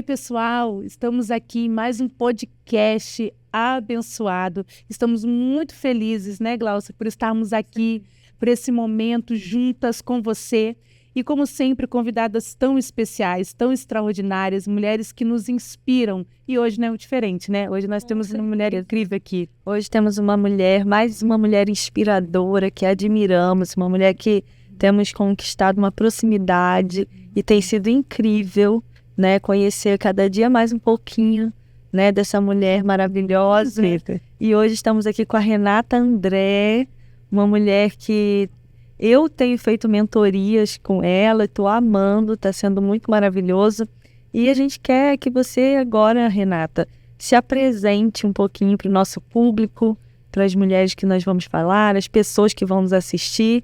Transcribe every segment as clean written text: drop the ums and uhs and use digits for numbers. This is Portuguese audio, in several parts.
Oi, pessoal! Estamos aqui em mais um podcast abençoado. Estamos muito felizes, né, Glaucia, por estarmos aqui, por esse momento juntas com você. E, como sempre, convidadas tão especiais, tão extraordinárias, mulheres que nos inspiram. E hoje não é diferente, né? Hoje nós temos uma mulher incrível aqui. Hoje temos uma mulher, mais uma mulher inspiradora, que admiramos, uma mulher que temos conquistado uma proximidade e tem sido incrível, né, conhecer cada dia mais um pouquinho, né, dessa mulher maravilhosa. E hoje estamos aqui com a Renata André, uma mulher que eu tenho feito mentorias com ela, estou amando, está sendo muito maravilhoso. E a gente quer que você agora, Renata, se apresente um pouquinho para o nosso público, para as mulheres que nós vamos falar, as pessoas que vão nos assistir.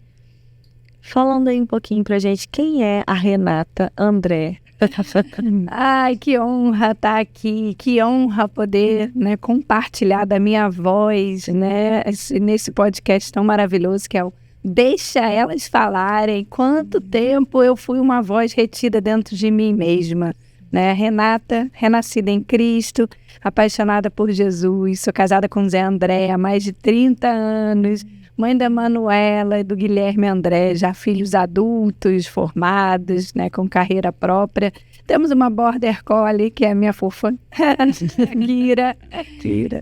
Falando aí um pouquinho para a gente, quem é a Renata André? Ai, que honra estar aqui, que honra poder, né, compartilhar da minha voz, né, nesse podcast tão maravilhoso que é o Deixa Elas Falarem. Quanto tempo eu fui uma voz retida dentro de mim mesma, né? Renata, renascida em Cristo, apaixonada por Jesus, sou casada com Zé André há mais de 30 anos, mãe da Manuela e do Guilherme André, já filhos adultos, formados, né, com carreira própria. Temos uma border collie, que é a minha fofa, Kira.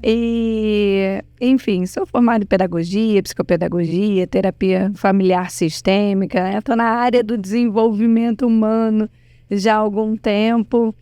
E, enfim, sou formada em pedagogia, psicopedagogia, terapia familiar sistêmica. Estou na área do desenvolvimento humano já há algum tempo.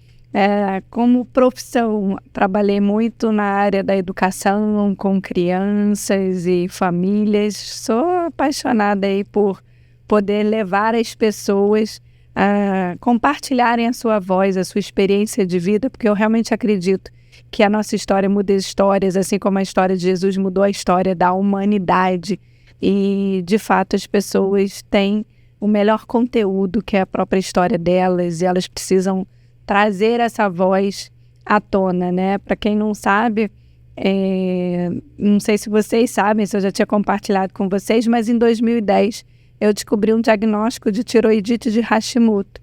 Como profissão, trabalhei muito na área da educação com crianças e famílias. Sou apaixonada aí por poder levar as pessoas a compartilharem a sua voz, a sua experiência de vida, porque eu realmente acredito que a nossa história muda histórias, assim como a história de Jesus mudou a história da humanidade. E, de fato, as pessoas têm o melhor conteúdo, que é a própria história delas, e elas precisam trazer essa voz à tona, né? Para quem não sabe, não sei se vocês sabem, se eu já tinha compartilhado com vocês, mas em 2010 eu descobri um diagnóstico de tiroidite de Hashimoto.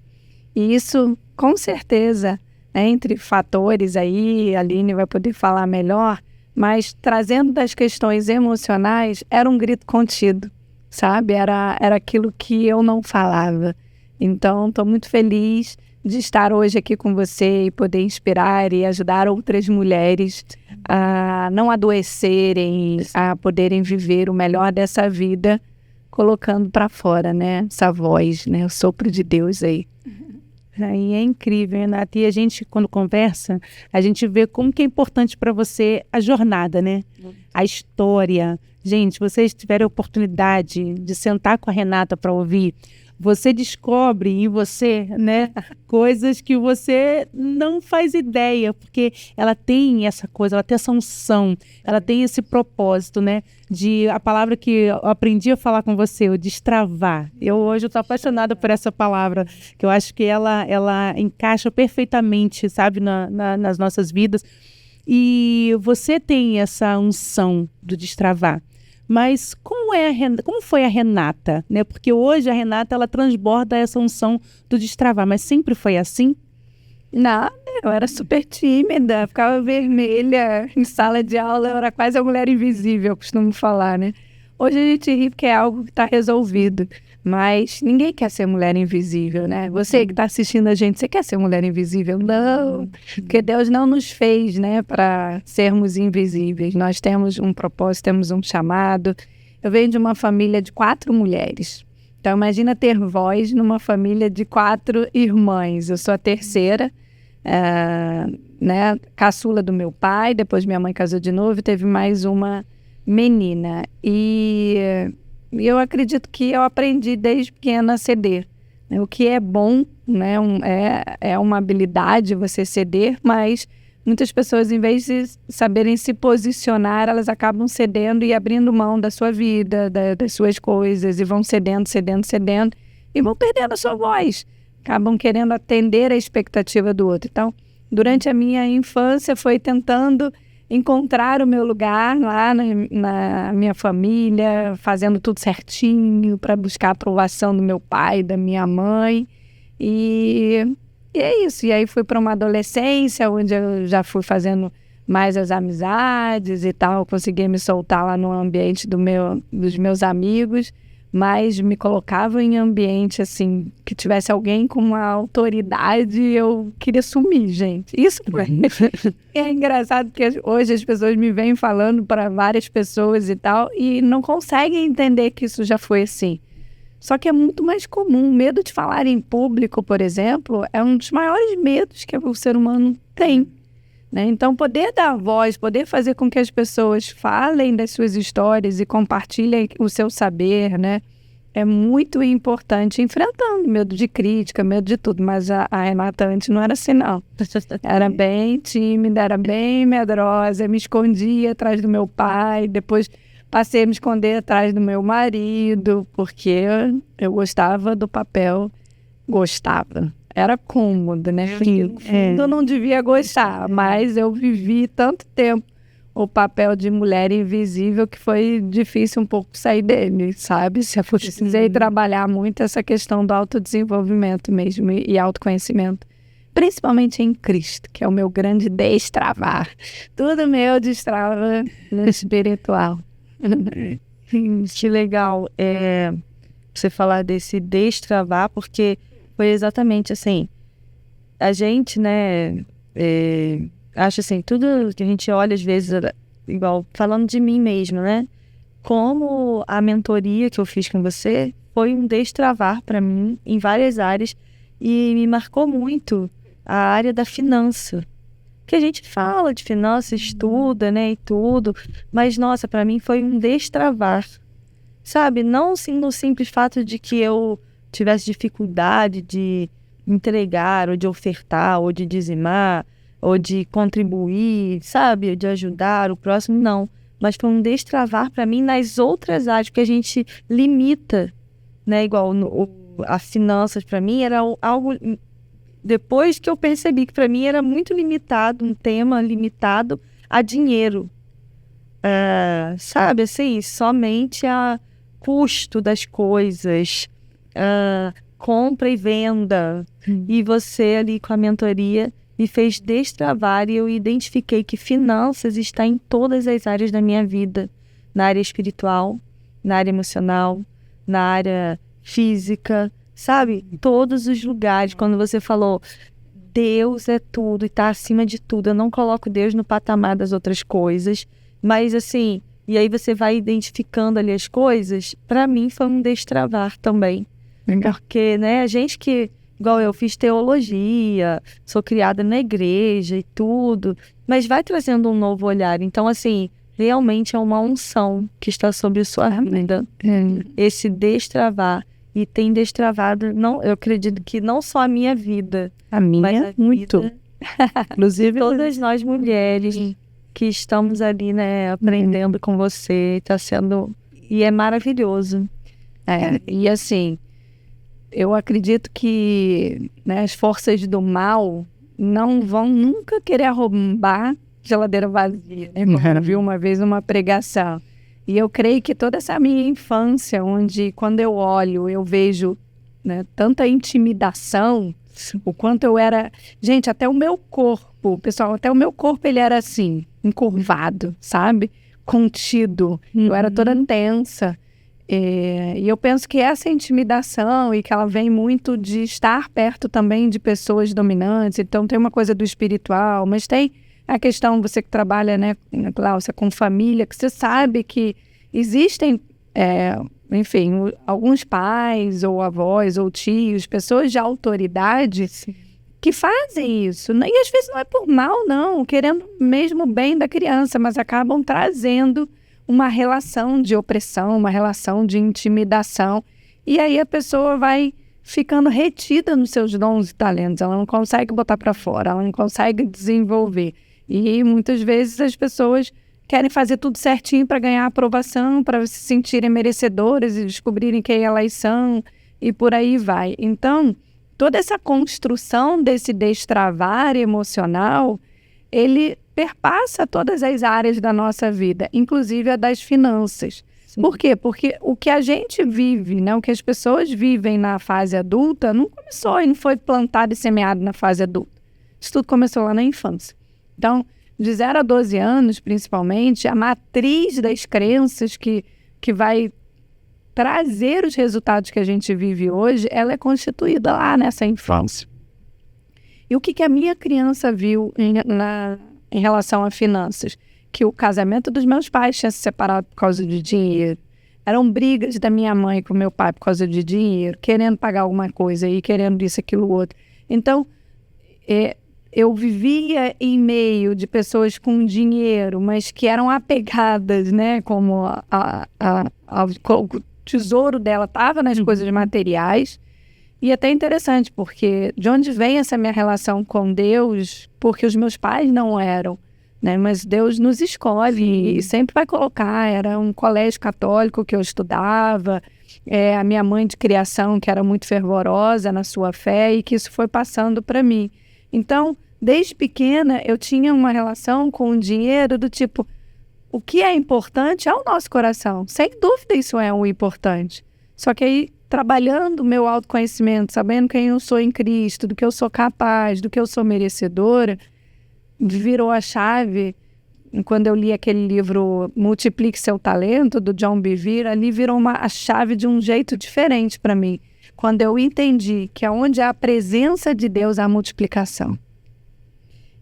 E isso, com certeza, né, entre fatores aí, a Aline vai poder falar melhor, mas trazendo das questões emocionais, era um grito contido, sabe? Era aquilo que eu não falava. Então, estou muito feliz de estar hoje aqui com você e poder inspirar e ajudar outras mulheres a não adoecerem, a poderem viver o melhor dessa vida, colocando para fora, né, essa voz, né, o sopro de Deus aí. Aí é incrível, Renata. E a gente, quando conversa, a gente vê como que é importante para você a jornada, né? A história. Gente, vocês tiveram a oportunidade de sentar com a Renata para ouvir, você descobre em você, né, coisas que você não faz ideia, porque ela tem essa coisa, ela tem essa unção, ela tem esse propósito, né, de a palavra que eu aprendi a falar com você, o destravar. Hoje eu estou apaixonada por essa palavra, que eu acho que ela encaixa perfeitamente, sabe, nas nossas vidas. E você tem essa unção do destravar. Mas como foi a Renata, né? Porque hoje a Renata, ela transborda essa unção do destravar, mas sempre foi assim? Não, eu era super tímida, ficava vermelha em sala de aula, eu era quase a mulher invisível, eu costumo falar, né? Hoje a gente ri porque é algo que está resolvido, mas ninguém quer ser mulher invisível, né? Você que está assistindo a gente, você quer ser mulher invisível? Não, porque Deus não nos fez, né, para sermos invisíveis. Nós temos um propósito, temos um chamado. Eu venho de uma família de 4 mulheres. Então, imagina ter voz numa família de 4 irmãs. Eu sou a terceira, né, caçula do meu pai, depois minha mãe casou de novo e teve mais uma menina. E eu acredito que eu aprendi desde pequena a ceder. O que é bom, né, é uma habilidade você ceder, mas muitas pessoas, em vez de saberem se posicionar, elas acabam cedendo e abrindo mão da sua vida, das suas coisas, e vão cedendo, e vão perdendo a sua voz. Acabam querendo atender a expectativa do outro. Então, durante a minha infância, foi tentando encontrar o meu lugar lá na minha família, fazendo tudo certinho para buscar a aprovação do meu pai, da minha mãe. E E é isso. E aí fui para uma adolescência, onde eu já fui fazendo mais as amizades e tal. Consegui me soltar lá no ambiente dos meus amigos, mas me colocava em ambiente, assim, que tivesse alguém com uma autoridade, eu queria sumir, gente. Isso é engraçado, porque hoje as pessoas me vêm falando para várias pessoas e tal, e não conseguem entender que isso já foi assim. Só que é muito mais comum. O medo de falar em público, por exemplo, é um dos maiores medos que o ser humano tem, né? Então, poder dar voz, poder fazer com que as pessoas falem das suas histórias e compartilhem o seu saber, né? É muito importante, enfrentando medo de crítica, medo de tudo. Mas a Renata antes não era assim, não. Era bem tímida, era bem medrosa, me escondia atrás do meu pai, depois passei a me esconder atrás do meu marido, porque eu gostava do papel, gostava. Era cômodo, né? Eu não devia gostar, mas eu vivi tanto tempo o papel de mulher invisível que foi difícil um pouco sair dele, sabe? Eu precisei trabalhar muito essa questão do autodesenvolvimento mesmo e autoconhecimento. Principalmente em Cristo, que é o meu grande destravar. Tudo meu destrava no espiritual. Que legal você falar desse destravar, porque foi exatamente assim, a gente, né, acho assim, tudo que a gente olha às vezes, igual, falando de mim mesmo, né, como a mentoria que eu fiz com você foi um destravar para mim em várias áreas e me marcou muito a área da finança. Que a gente fala de finanças, estuda, né, e tudo, mas, nossa, para mim foi um destravar, sabe? Não sim, no simples fato de que eu tivesse dificuldade de entregar, ou de ofertar, ou de dizimar, ou de contribuir, sabe? De ajudar o próximo, não. Mas foi um destravar para mim nas outras áreas, que a gente limita, né? Igual as finanças para mim era algo... Depois que eu percebi que para mim era muito limitado, um tema limitado a dinheiro. Sabe, assim, somente a custo das coisas, compra e venda. E você ali com a mentoria me fez destravar e eu identifiquei que finanças está em todas as áreas da minha vida. Na área espiritual, na área emocional, na área física, sabe? Todos os lugares. Quando você falou, Deus é tudo e está acima de tudo. Eu não coloco Deus no patamar das outras coisas. Mas assim, e aí você vai identificando ali as coisas. Para mim foi um destravar também. Porque, né, a gente que, igual eu, fiz teologia, sou criada na igreja e tudo. Mas vai trazendo um novo olhar. Então, assim, realmente é uma unção que está sobre a sua vida. Esse destravar. E tem destravado, não, eu acredito que não só a minha vida. A minha, mas a muito. Vida, Inclusive, todas nós mulheres que estamos ali, né, aprendendo com você, está sendo... E é maravilhoso. E assim, eu acredito que, né, as forças do mal não vão nunca querer arrombar geladeira vazia, né? Como eu vi uma vez numa pregação. E eu creio que toda essa minha infância, onde quando eu olho, eu vejo, né, tanta intimidação, o quanto eu era... Gente, até o meu corpo, pessoal, até o meu corpo ele era assim, encurvado, sabe? Contido. Eu era toda tensa. E eu penso que essa intimidação e que ela vem muito de estar perto também de pessoas dominantes. Então tem uma coisa do espiritual, mas tem... A questão, você que trabalha, né, Glaucia, com família, que você sabe que existem, enfim, alguns pais ou avós ou tios, pessoas de autoridade que fazem isso. E às vezes não é por mal, não, querendo mesmo o bem da criança, mas acabam trazendo uma relação de opressão, uma relação de intimidação. E aí a pessoa vai ficando retida nos seus dons e talentos. Ela não consegue botar para fora, ela não consegue desenvolver. E muitas vezes as pessoas querem fazer tudo certinho para ganhar aprovação, para se sentirem merecedoras e descobrirem quem elas são e por aí vai. Então, toda essa construção desse destravar emocional, ele perpassa todas as áreas da nossa vida, inclusive a das finanças. Por quê? Porque o que a gente vive, né, o que as pessoas vivem na fase adulta, não começou e não foi plantado e semeado na fase adulta. Isso tudo começou lá na infância. Então, de 0 a 12 anos, principalmente, a matriz das crenças que vai trazer os resultados que a gente vive hoje, ela é constituída lá nessa infância. E o que a minha criança viu em relação a finanças? Que o casamento dos meus pais tinha se separado por causa de dinheiro. Eram brigas da minha mãe com meu pai por causa de dinheiro, querendo pagar alguma coisa e querendo isso, aquilo, outro. Então, eu vivia em meio de pessoas com dinheiro, mas que eram apegadas, né? Como o tesouro dela estava nas coisas materiais. E até interessante, porque de onde vem essa minha relação com Deus? Porque os meus pais não eram, né? Mas Deus nos escolhe e sempre vai colocar. Era um colégio católico que eu estudava, a minha mãe de criação que era muito fervorosa na sua fé e que isso foi passando para mim. Então, desde pequena, eu tinha uma relação com o dinheiro do tipo, o que é importante é o nosso coração. Sem dúvida isso é o importante. Só que aí, trabalhando o meu autoconhecimento, sabendo quem eu sou em Cristo, do que eu sou capaz, do que eu sou merecedora, virou a chave. Quando eu li aquele livro Multiplique Seu Talento, do John Bevere, ali virou a chave de um jeito diferente para mim. Quando eu entendi que onde há a presença de Deus, há multiplicação.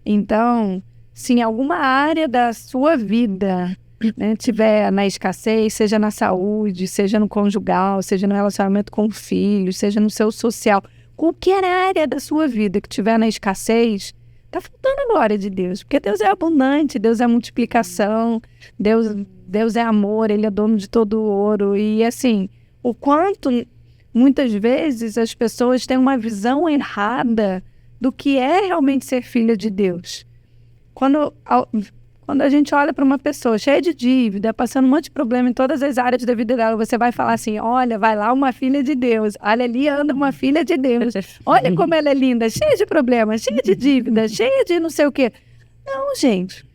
Então, se em alguma área da sua vida, né, tiver na escassez, seja na saúde, seja no conjugal, seja no relacionamento com o filho, seja no seu social, qualquer área da sua vida que tiver na escassez, está faltando a glória de Deus, porque Deus é abundante, Deus é multiplicação, Deus é amor, Ele é dono de todo o ouro. E assim, o quanto muitas vezes as pessoas têm uma visão errada do que é realmente ser filha de Deus. Quando a gente olha para uma pessoa cheia de dívida, passando um monte de problema em todas as áreas da vida dela, você vai falar assim, olha, vai lá uma filha de Deus, olha ali anda uma filha de Deus, olha como ela é linda, cheia de problemas, cheia de dívida, cheia de não sei o quê. Não, gente.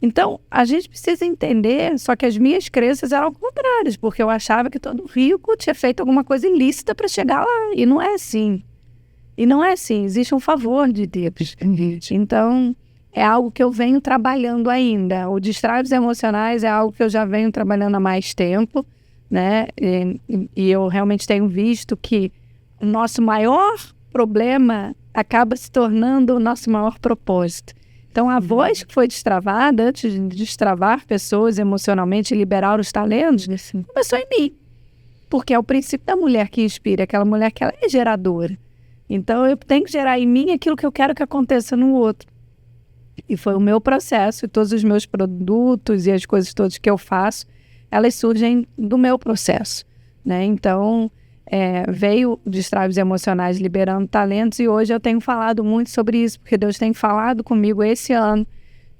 Então, a gente precisa entender, só que as minhas crenças eram contrárias, porque eu achava que todo rico tinha feito alguma coisa ilícita para chegar lá, e não é assim. E não é assim, existe um favor de Deus. Então, é algo que eu venho trabalhando ainda. O distrábios emocionais é algo que eu já venho trabalhando há mais tempo, né? E eu realmente tenho visto que o nosso maior problema acaba se tornando o nosso maior propósito. Então, a voz que foi destravada, antes de destravar pessoas emocionalmente e liberar os talentos, começou em mim. Porque é o princípio da mulher que inspira, aquela mulher que ela é geradora. Então, eu tenho que gerar em mim aquilo que eu quero que aconteça no outro. E foi o meu processo, e todos os meus produtos e as coisas todas que eu faço, elas surgem do meu processo, né? Então, veio distrábios emocionais liberando talentos, e hoje eu tenho falado muito sobre isso, porque Deus tem falado comigo esse ano,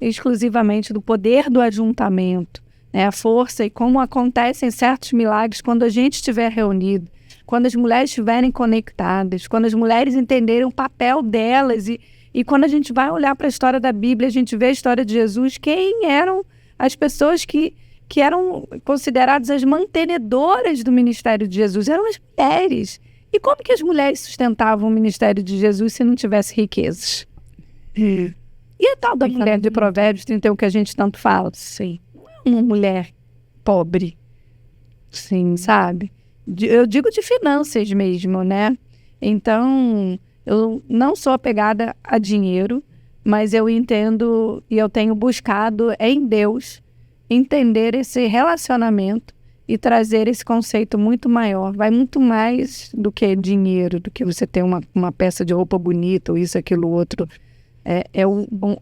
exclusivamente do poder do ajuntamento, né? A força e como acontecem certos milagres quando a gente estiver reunido, quando as mulheres estiverem conectadas, quando as mulheres entenderem o papel delas e quando a gente vai olhar para a história da Bíblia, a gente vê a história de Jesus, quem eram as pessoas que eram consideradas as mantenedoras do ministério de Jesus? Eram as mulheres. E como que as mulheres sustentavam o ministério de Jesus se não tivesse riquezas? E a tal da mulher de Provérbios 31 que a gente tanto fala? Sim. Não é uma mulher pobre. Sim. Sabe? Eu digo de finanças mesmo, né? Então, eu não sou apegada a dinheiro, mas eu entendo e eu tenho buscado em Deus entender esse relacionamento e trazer esse conceito muito maior. Vai muito mais do que dinheiro, do que você ter uma peça de roupa bonita ou isso, aquilo, outro.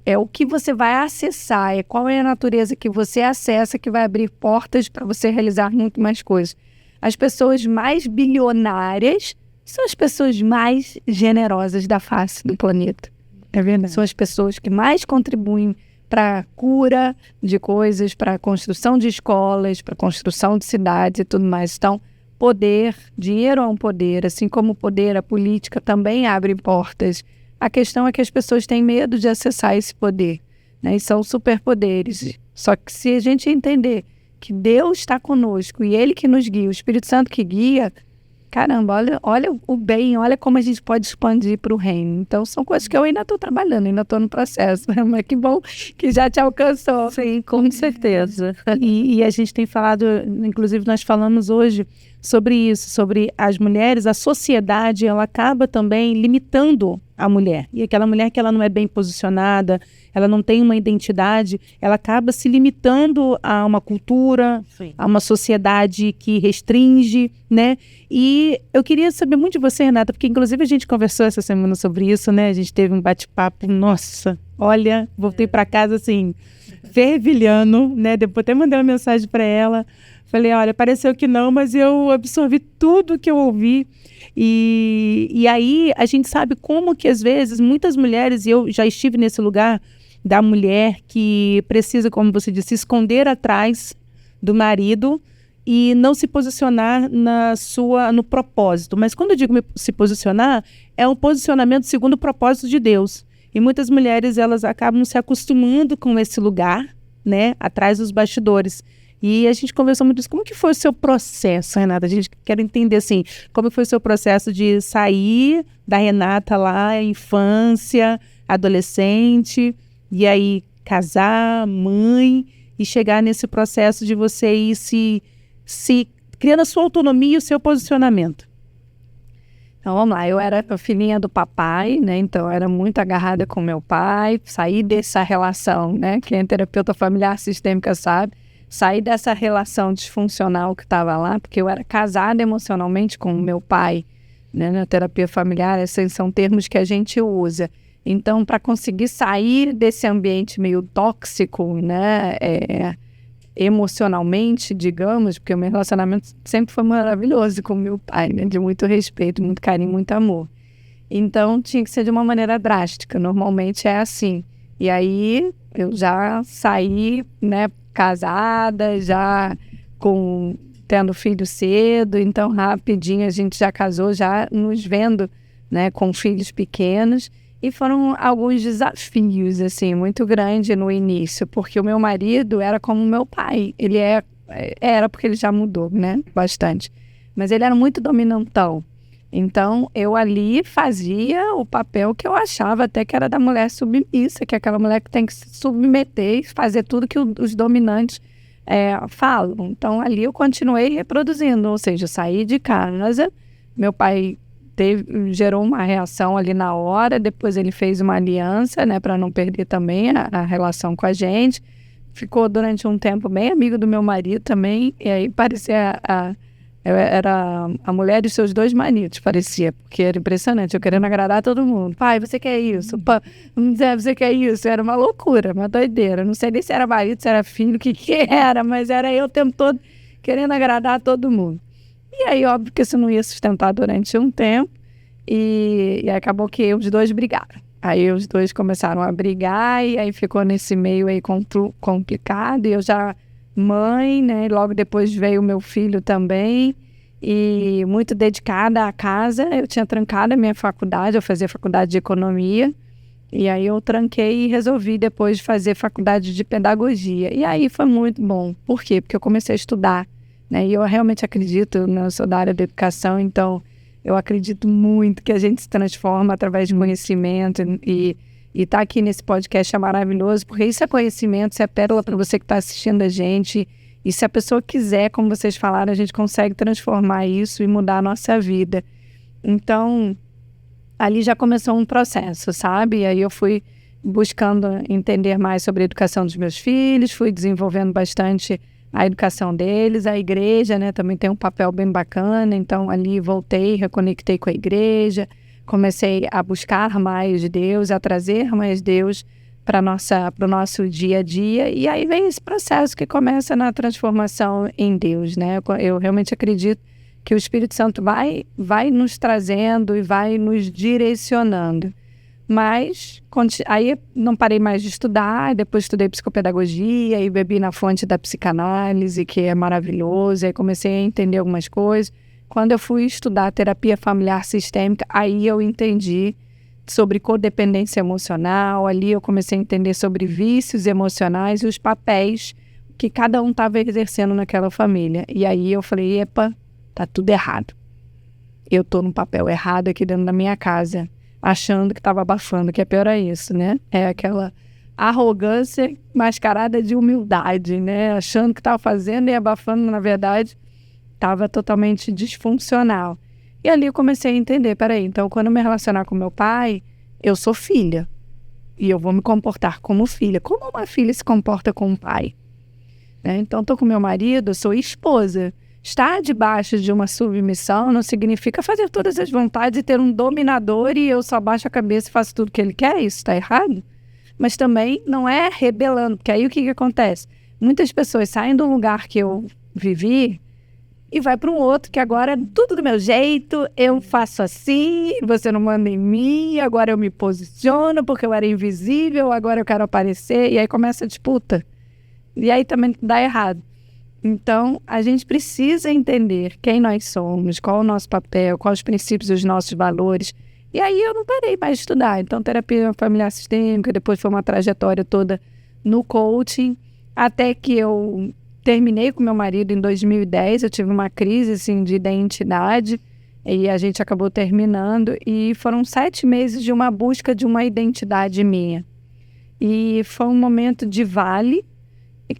É o que você vai acessar, é qual é a natureza que você acessa que vai abrir portas para você realizar muito mais coisas. As pessoas mais bilionárias são as pessoas mais generosas da face do planeta. É verdade. São as pessoas que mais contribuem para a cura de coisas, para a construção de escolas, para a construção de cidades e tudo mais. Então, poder, dinheiro é um poder, assim como o poder, a política também abre portas. A questão é que as pessoas têm medo de acessar esse poder, né? E são superpoderes. Só que se a gente entender que Deus está conosco e Ele que nos guia, o Espírito Santo que guia, caramba, olha o bem, olha como a gente pode expandir para o reino. Então, são coisas que eu ainda estou trabalhando, ainda estou no processo, mas que bom que já te alcançou. Sim, com certeza. E a gente tem falado, inclusive nós falamos hoje sobre isso, sobre as mulheres, a sociedade, ela acaba também limitando a mulher. E aquela mulher que ela não é bem posicionada, ela não tem uma identidade, ela acaba se limitando a uma cultura, Sim. a uma sociedade que restringe, né? E eu queria saber muito de você, Renata, porque inclusive a gente conversou essa semana sobre isso, né? A gente teve um bate-papo, nossa, olha, voltei para casa assim, fervilhando, né? Depois até mandei uma mensagem para ela, falei, olha, pareceu que não, mas eu absorvi tudo que eu ouvi. E aí a gente sabe como que às vezes muitas mulheres, e eu já estive nesse lugar da mulher que precisa, como você disse, se esconder atrás do marido e não se posicionar no propósito. Mas quando eu digo se posicionar, é um posicionamento segundo o propósito de Deus. E muitas mulheres, elas acabam se acostumando com esse lugar, né, atrás dos bastidores. E a gente conversou muito isso. Como que foi o seu processo, Renata? A gente quer entender, assim, como foi o seu processo de sair da Renata lá, infância, adolescente, e aí casar, mãe, e chegar nesse processo de você ir se criando a sua autonomia e o seu posicionamento. Então, vamos lá, eu era a filhinha do papai, né, então eu era muito agarrada com meu pai, saí dessa relação, né, quem é terapeuta familiar sistêmica sabe, saí dessa relação disfuncional que estava lá, porque eu era casada emocionalmente com o meu pai, né, na terapia familiar, esses são termos que a gente usa. Então, para conseguir sair desse ambiente meio tóxico, né, emocionalmente, digamos, porque o meu relacionamento sempre foi maravilhoso com meu pai, né, de muito respeito, muito carinho, muito amor. Então, tinha que ser de uma maneira drástica, normalmente é assim. E aí, eu já saí, né, casada, já tendo filho cedo, então rapidinho a gente já casou, já nos vendo, né, com filhos pequenos. E foram alguns desafios, assim, muito grandes no início, porque o meu marido era como meu pai. Ele era porque ele já mudou, né, bastante. Mas ele era muito dominantão. Então, eu ali fazia o papel que eu achava até que era da mulher submissa, que é aquela mulher que tem que se submeter e fazer tudo que os dominantes falam. Então, ali eu continuei reproduzindo, ou seja, saí de casa, meu pai gerou uma reação ali na hora, depois ele fez uma aliança, né, para não perder também a relação com a gente. Ficou durante um tempo bem amigo do meu marido também, e aí parecia era a mulher dos seus dois maridos, parecia, porque era impressionante, eu querendo agradar todo mundo. Pai, você quer isso? Pá, você quer isso? Era uma loucura, uma doideira. Não sei nem se era marido, se era filho, o que era, mas era eu o tempo todo querendo agradar todo mundo. E aí, óbvio que isso não ia sustentar durante um tempo, e acabou que os dois brigaram. Aí os dois começaram a brigar, e aí ficou nesse meio aí complicado, e eu já mãe, né, logo depois veio o meu filho também, e muito dedicada à casa. Eu tinha trancado a minha faculdade, eu fazia faculdade de economia, e aí eu tranquei e resolvi depois fazer faculdade de pedagogia. E aí foi muito bom. Por quê? Porque eu comecei a estudar, né? E eu realmente acredito, né? Eu sou da área da educação, então eu acredito muito que a gente se transforma através de conhecimento, e estar aqui nesse podcast é maravilhoso, porque isso é conhecimento, isso é pérola para você que está assistindo a gente, e se a pessoa quiser, como vocês falaram, a gente consegue transformar isso e mudar a nossa vida. Então, ali já começou um processo, sabe? E aí eu fui buscando entender mais sobre a educação dos meus filhos, fui desenvolvendo bastante a educação deles. A igreja, né, também tem um papel bem bacana, então ali voltei, reconectei com a igreja, comecei a buscar mais Deus, a trazer mais Deus para o nosso dia a dia, e aí vem esse processo que começa na transformação em Deus, né? Eu realmente acredito que o Espírito Santo vai nos trazendo e vai nos direcionando. Mas aí não parei mais de estudar, depois estudei psicopedagogia e bebi na fonte da psicanálise, que é maravilhoso, aí comecei a entender algumas coisas. Quando eu fui estudar terapia familiar sistêmica, aí eu entendi sobre codependência emocional, ali eu comecei a entender sobre vícios emocionais e os papéis que cada um estava exercendo naquela família. E aí eu falei, epa, tá tudo errado. Eu tô no papel errado aqui dentro da minha casa, achando que estava abafando, que é pior é isso, né? É aquela arrogância mascarada de humildade, né? Achando que estava fazendo e abafando, na verdade, estava totalmente disfuncional. E ali eu comecei a entender, peraí, então quando eu me relacionar com meu pai, eu sou filha. E eu vou me comportar como filha. Como uma filha se comporta com o pai? Né? Então, estou com meu marido, sou esposa. Estar debaixo de uma submissão não significa fazer todas as vontades e ter um dominador e eu só baixo a cabeça e faço tudo que ele quer. Isso está errado. Mas também não é rebelando, porque aí o que acontece? Muitas pessoas saem do lugar que eu vivi e vai para um outro que agora é tudo do meu jeito, eu faço assim, você não manda em mim, agora eu me posiciono porque eu era invisível, agora eu quero aparecer, e aí começa a disputa. E aí também dá errado. Então, a gente precisa entender quem nós somos, qual o nosso papel, quais os princípios e os nossos valores. E aí eu não parei mais de estudar. Então, terapia familiar sistêmica, depois foi uma trajetória toda no coaching, até que eu terminei com meu marido em 2010, eu tive uma crise assim, de identidade e a gente acabou terminando e foram 7 meses de uma busca de uma identidade minha. E foi um momento de vale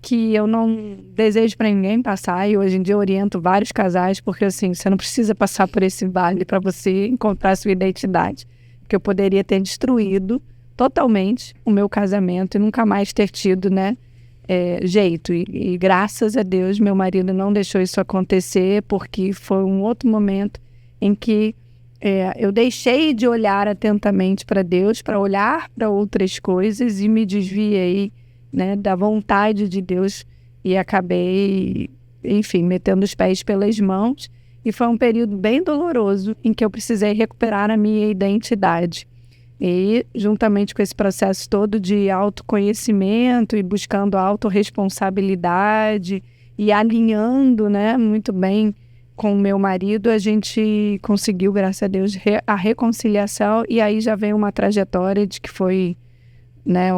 que eu não desejo para ninguém passar e hoje em dia eu oriento vários casais porque assim, você não precisa passar por esse vale para você encontrar a sua identidade, porque eu poderia ter destruído totalmente o meu casamento e nunca mais ter tido, né, jeito. E graças a Deus meu marido não deixou isso acontecer porque foi um outro momento em que eu deixei de olhar atentamente para Deus, para olhar para outras coisas e me desviei, né, da vontade de Deus e acabei, enfim, metendo os pés pelas mãos e foi um período bem doloroso em que eu precisei recuperar a minha identidade. E juntamente com esse processo todo de autoconhecimento e buscando autorresponsabilidade e alinhando, né, muito bem com o meu marido, a gente conseguiu, graças a Deus, a reconciliação e aí já veio uma trajetória de que foi, né,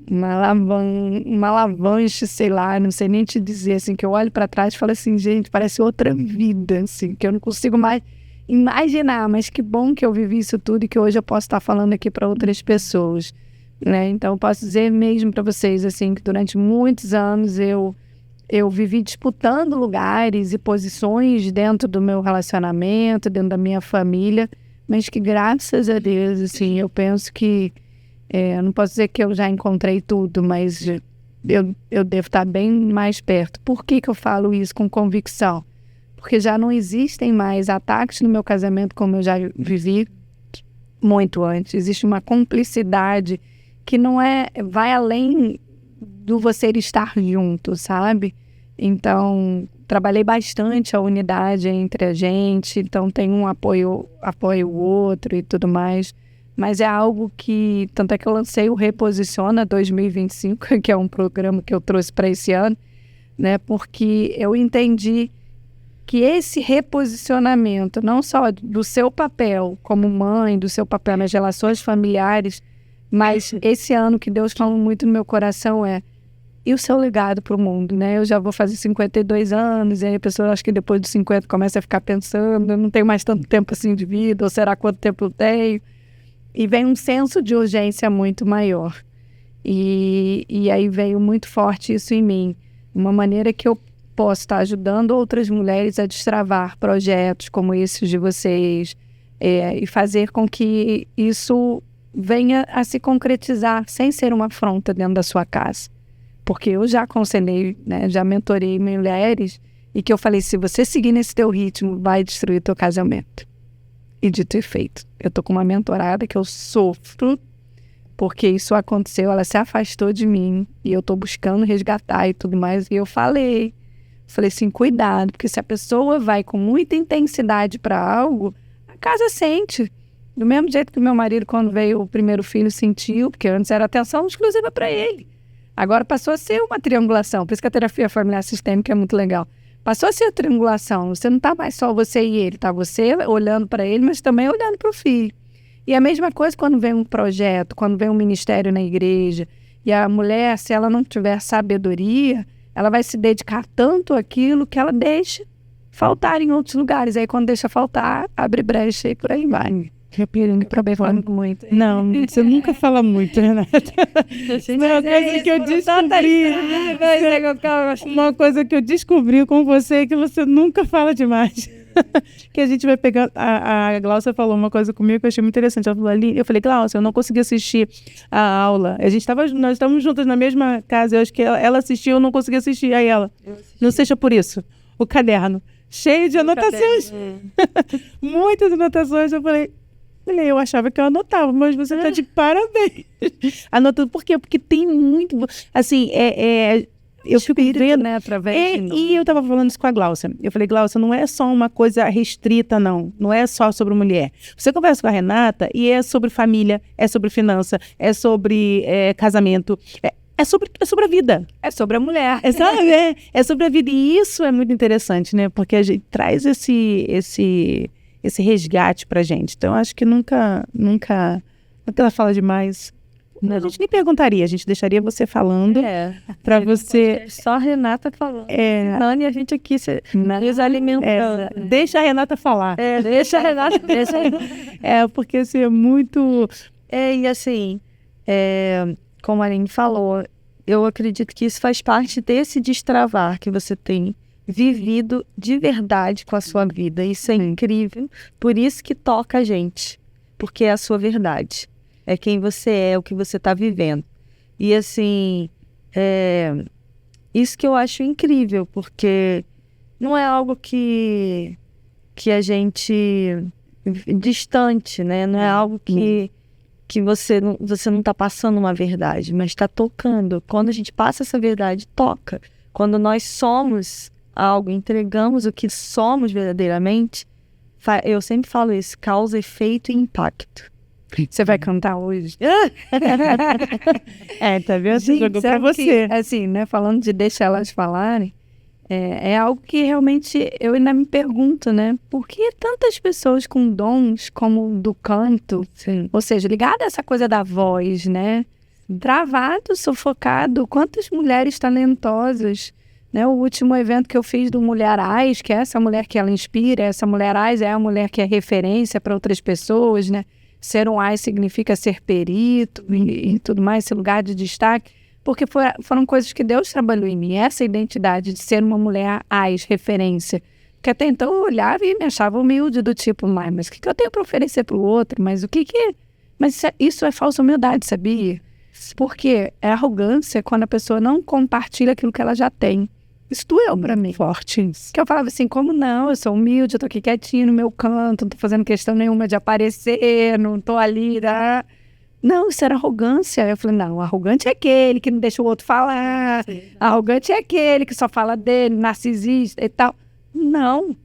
uma alavanche, sei lá, não sei nem te dizer, assim, que eu olho para trás e falo assim, gente, parece outra vida, assim, que eu não consigo mais imaginar, mas que bom que eu vivi isso tudo e que hoje eu posso estar falando aqui para outras pessoas, né? Então eu posso dizer mesmo para vocês assim que durante muitos anos eu vivi disputando lugares e posições dentro do meu relacionamento, dentro da minha família, mas que graças a Deus, assim, eu penso que eu não posso dizer que eu já encontrei tudo, mas eu devo estar bem mais perto. Por que eu falo isso com convicção? Porque já não existem mais ataques no meu casamento como eu já vivi muito antes. Existe uma cumplicidade que não vai além do você estar junto, sabe? Então, trabalhei bastante a unidade entre a gente, então tem um apoia o outro e tudo mais. Mas é algo que, tanto é que eu lancei o Reposiciona 2025, que é um programa que eu trouxe para esse ano, né? Porque eu entendi que esse reposicionamento, não só do seu papel como mãe, do seu papel nas relações familiares, mas esse ano que Deus falou muito no meu coração e o seu legado para o mundo, né? Eu já vou fazer 52 anos, e aí a pessoa acho que depois dos 50 começa a ficar pensando, eu não tenho mais tanto tempo assim de vida, ou será quanto tempo eu tenho? E vem um senso de urgência muito maior. E aí veio muito forte isso em mim, uma maneira que eu posso estar ajudando outras mulheres a destravar projetos como esses de vocês e fazer com que isso venha a se concretizar sem ser uma afronta dentro da sua casa. Porque eu já aconselhei, né, já mentorei mulheres e que eu falei, se você seguir nesse teu ritmo, vai destruir teu casamento. E dito e feito. Eu tô com uma mentorada que eu sofro porque isso aconteceu, ela se afastou de mim e eu tô buscando resgatar e tudo mais. E eu falei assim, cuidado, porque se a pessoa vai com muita intensidade para algo, a casa sente. Do mesmo jeito que meu marido, quando veio o primeiro filho, sentiu, porque antes era atenção exclusiva para ele. Agora passou a ser uma triangulação, por isso que a terapia familiar sistêmica é muito legal. Passou a ser a triangulação, você não está mais só você e ele, tá você olhando para ele, mas também olhando para o filho. E a mesma coisa quando vem um projeto, quando vem um ministério na igreja, e a mulher, se ela não tiver sabedoria, ela vai se dedicar tanto àquilo que ela deixa faltar em outros lugares. Aí quando deixa faltar, abre brecha e por aí vai. Repetindo para bem Falando muito. Não, você nunca fala muito, Renata. Uma coisa que eu descobri. Uma coisa que eu descobri com você é que você nunca fala demais. Que a gente vai pegar. A Glaucia falou uma coisa comigo que eu achei muito interessante. Ela falou ali, eu falei, Glaucia, eu não consegui assistir a aula. Nós estávamos juntas na mesma casa. Eu acho que ela assistiu, eu não consegui assistir. Aí ela, não seja por isso. O caderno, cheio de anotações. Muitas anotações. Eu falei, eu achava que eu anotava, mas você está de parabéns. Anotando, por quê? Porque tem muito. Assim, eu fico vendo, né, através e eu estava falando isso com a Glaucia. Eu falei, Glaucia, não é só uma coisa restrita, não. Não é só sobre mulher. Você conversa com a Renata e é sobre família, é sobre finança, é sobre casamento, é sobre a vida. É sobre a mulher. É sobre a vida. E isso é muito interessante, né? Porque a gente traz esse resgate pra gente. Então, acho que nunca ela fala demais. A gente nem perguntaria, a gente deixaria você falando para você. Só a Renata falando. Nani, a gente aqui nos alimentando. Deixa a Renata falar. Deixa a Renata. Porque assim, é muito. E assim, como a Aline falou, eu acredito que isso faz parte desse destravar que você tem vivido de verdade com a sua vida. Isso é incrível. Por isso que toca a gente. Porque é a sua verdade. É quem você é, o que você está vivendo. E assim, isso que eu acho incrível, porque não é algo que a gente... distante, né? Não é algo que você não está passando uma verdade, mas está tocando. Quando a gente passa essa verdade, toca. Quando nós somos algo, entregamos o que somos verdadeiramente, eu sempre falo isso, causa, efeito e impacto. Você vai cantar hoje? Tá vendo? Você jogou pra você. Que, assim, né, falando de deixar elas falarem, é algo que realmente eu ainda me pergunto, né? Por que tantas pessoas com dons como o do canto, ou seja, ligada a essa coisa da voz, né? Travado, sufocado, quantas mulheres talentosas, né? O último evento que eu fiz do Mulherais, que é essa mulher que ela inspira, essa Mulherais é a mulher que é referência para outras pessoas, né? Ser um AIS significa ser perito e tudo mais, esse lugar de destaque, porque foram coisas que Deus trabalhou em mim, essa identidade de ser uma mulher AIS, referência. Porque até então eu olhava e me achava humilde, do tipo, mas o que eu tenho para oferecer para o outro? Mas o que é? Mas isso é falsa humildade, sabia? Porque é arrogância quando a pessoa não compartilha aquilo que ela já tem. Isso doeu pra mim. Forte. Que eu falava assim, como não? Eu sou humilde, eu tô aqui quietinho no meu canto, não tô fazendo questão nenhuma de aparecer, não tô ali, né? Não, isso era arrogância. Eu falei, não, arrogante é aquele que não deixa o outro falar. Arrogante é aquele que só fala dele, narcisista e tal. Não.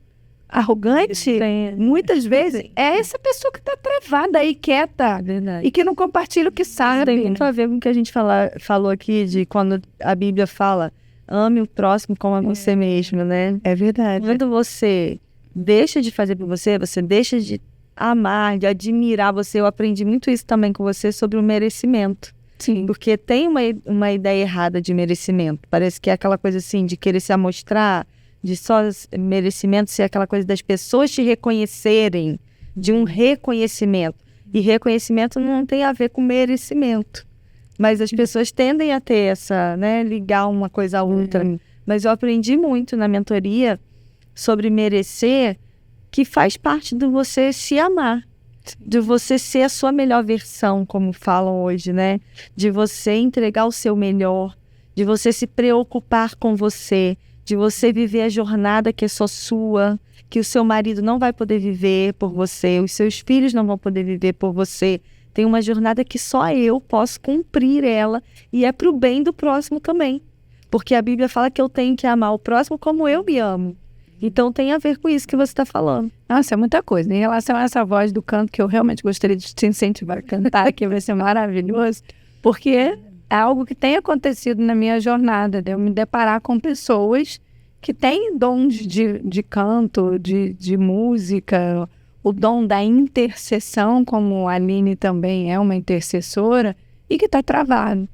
Arrogante, muitas vezes, é essa pessoa que tá travada aí, quieta. Verdade. E que não compartilha o que sabe. Tem muito a ver com o que a gente falou aqui, de quando a Bíblia fala, ame o próximo como a você mesmo, né? É verdade. Quando você deixa de fazer por você, você deixa de amar, de admirar você. Eu aprendi muito isso também com você sobre o merecimento. Sim. Porque tem uma ideia errada de merecimento. Parece que é aquela coisa assim, de querer se amostrar, de só merecimento ser aquela coisa das pessoas te reconhecerem, de um reconhecimento. E reconhecimento não tem a ver com merecimento. Mas as pessoas tendem a ter essa, né, ligar uma coisa a outra. Mas eu aprendi muito na mentoria sobre merecer, que faz parte de você se amar, de você ser a sua melhor versão, como falam hoje, né? De você entregar o seu melhor, de você se preocupar com você, de você viver a jornada que é só sua, que o seu marido não vai poder viver por você, os seus filhos não vão poder viver por você. Tem uma jornada que só eu posso cumprir ela, e é para o bem do próximo também. Porque a Bíblia fala que eu tenho que amar o próximo como eu me amo. Então tem a ver com isso que você está falando. Nossa, é muita coisa. Em relação a essa voz do canto, que eu realmente gostaria de te incentivar a cantar, que vai ser maravilhoso, porque é algo que tem acontecido na minha jornada, de eu me deparar com pessoas que têm dons de canto, de música, o dom da intercessão, como a Aline também é uma intercessora, e que está travado.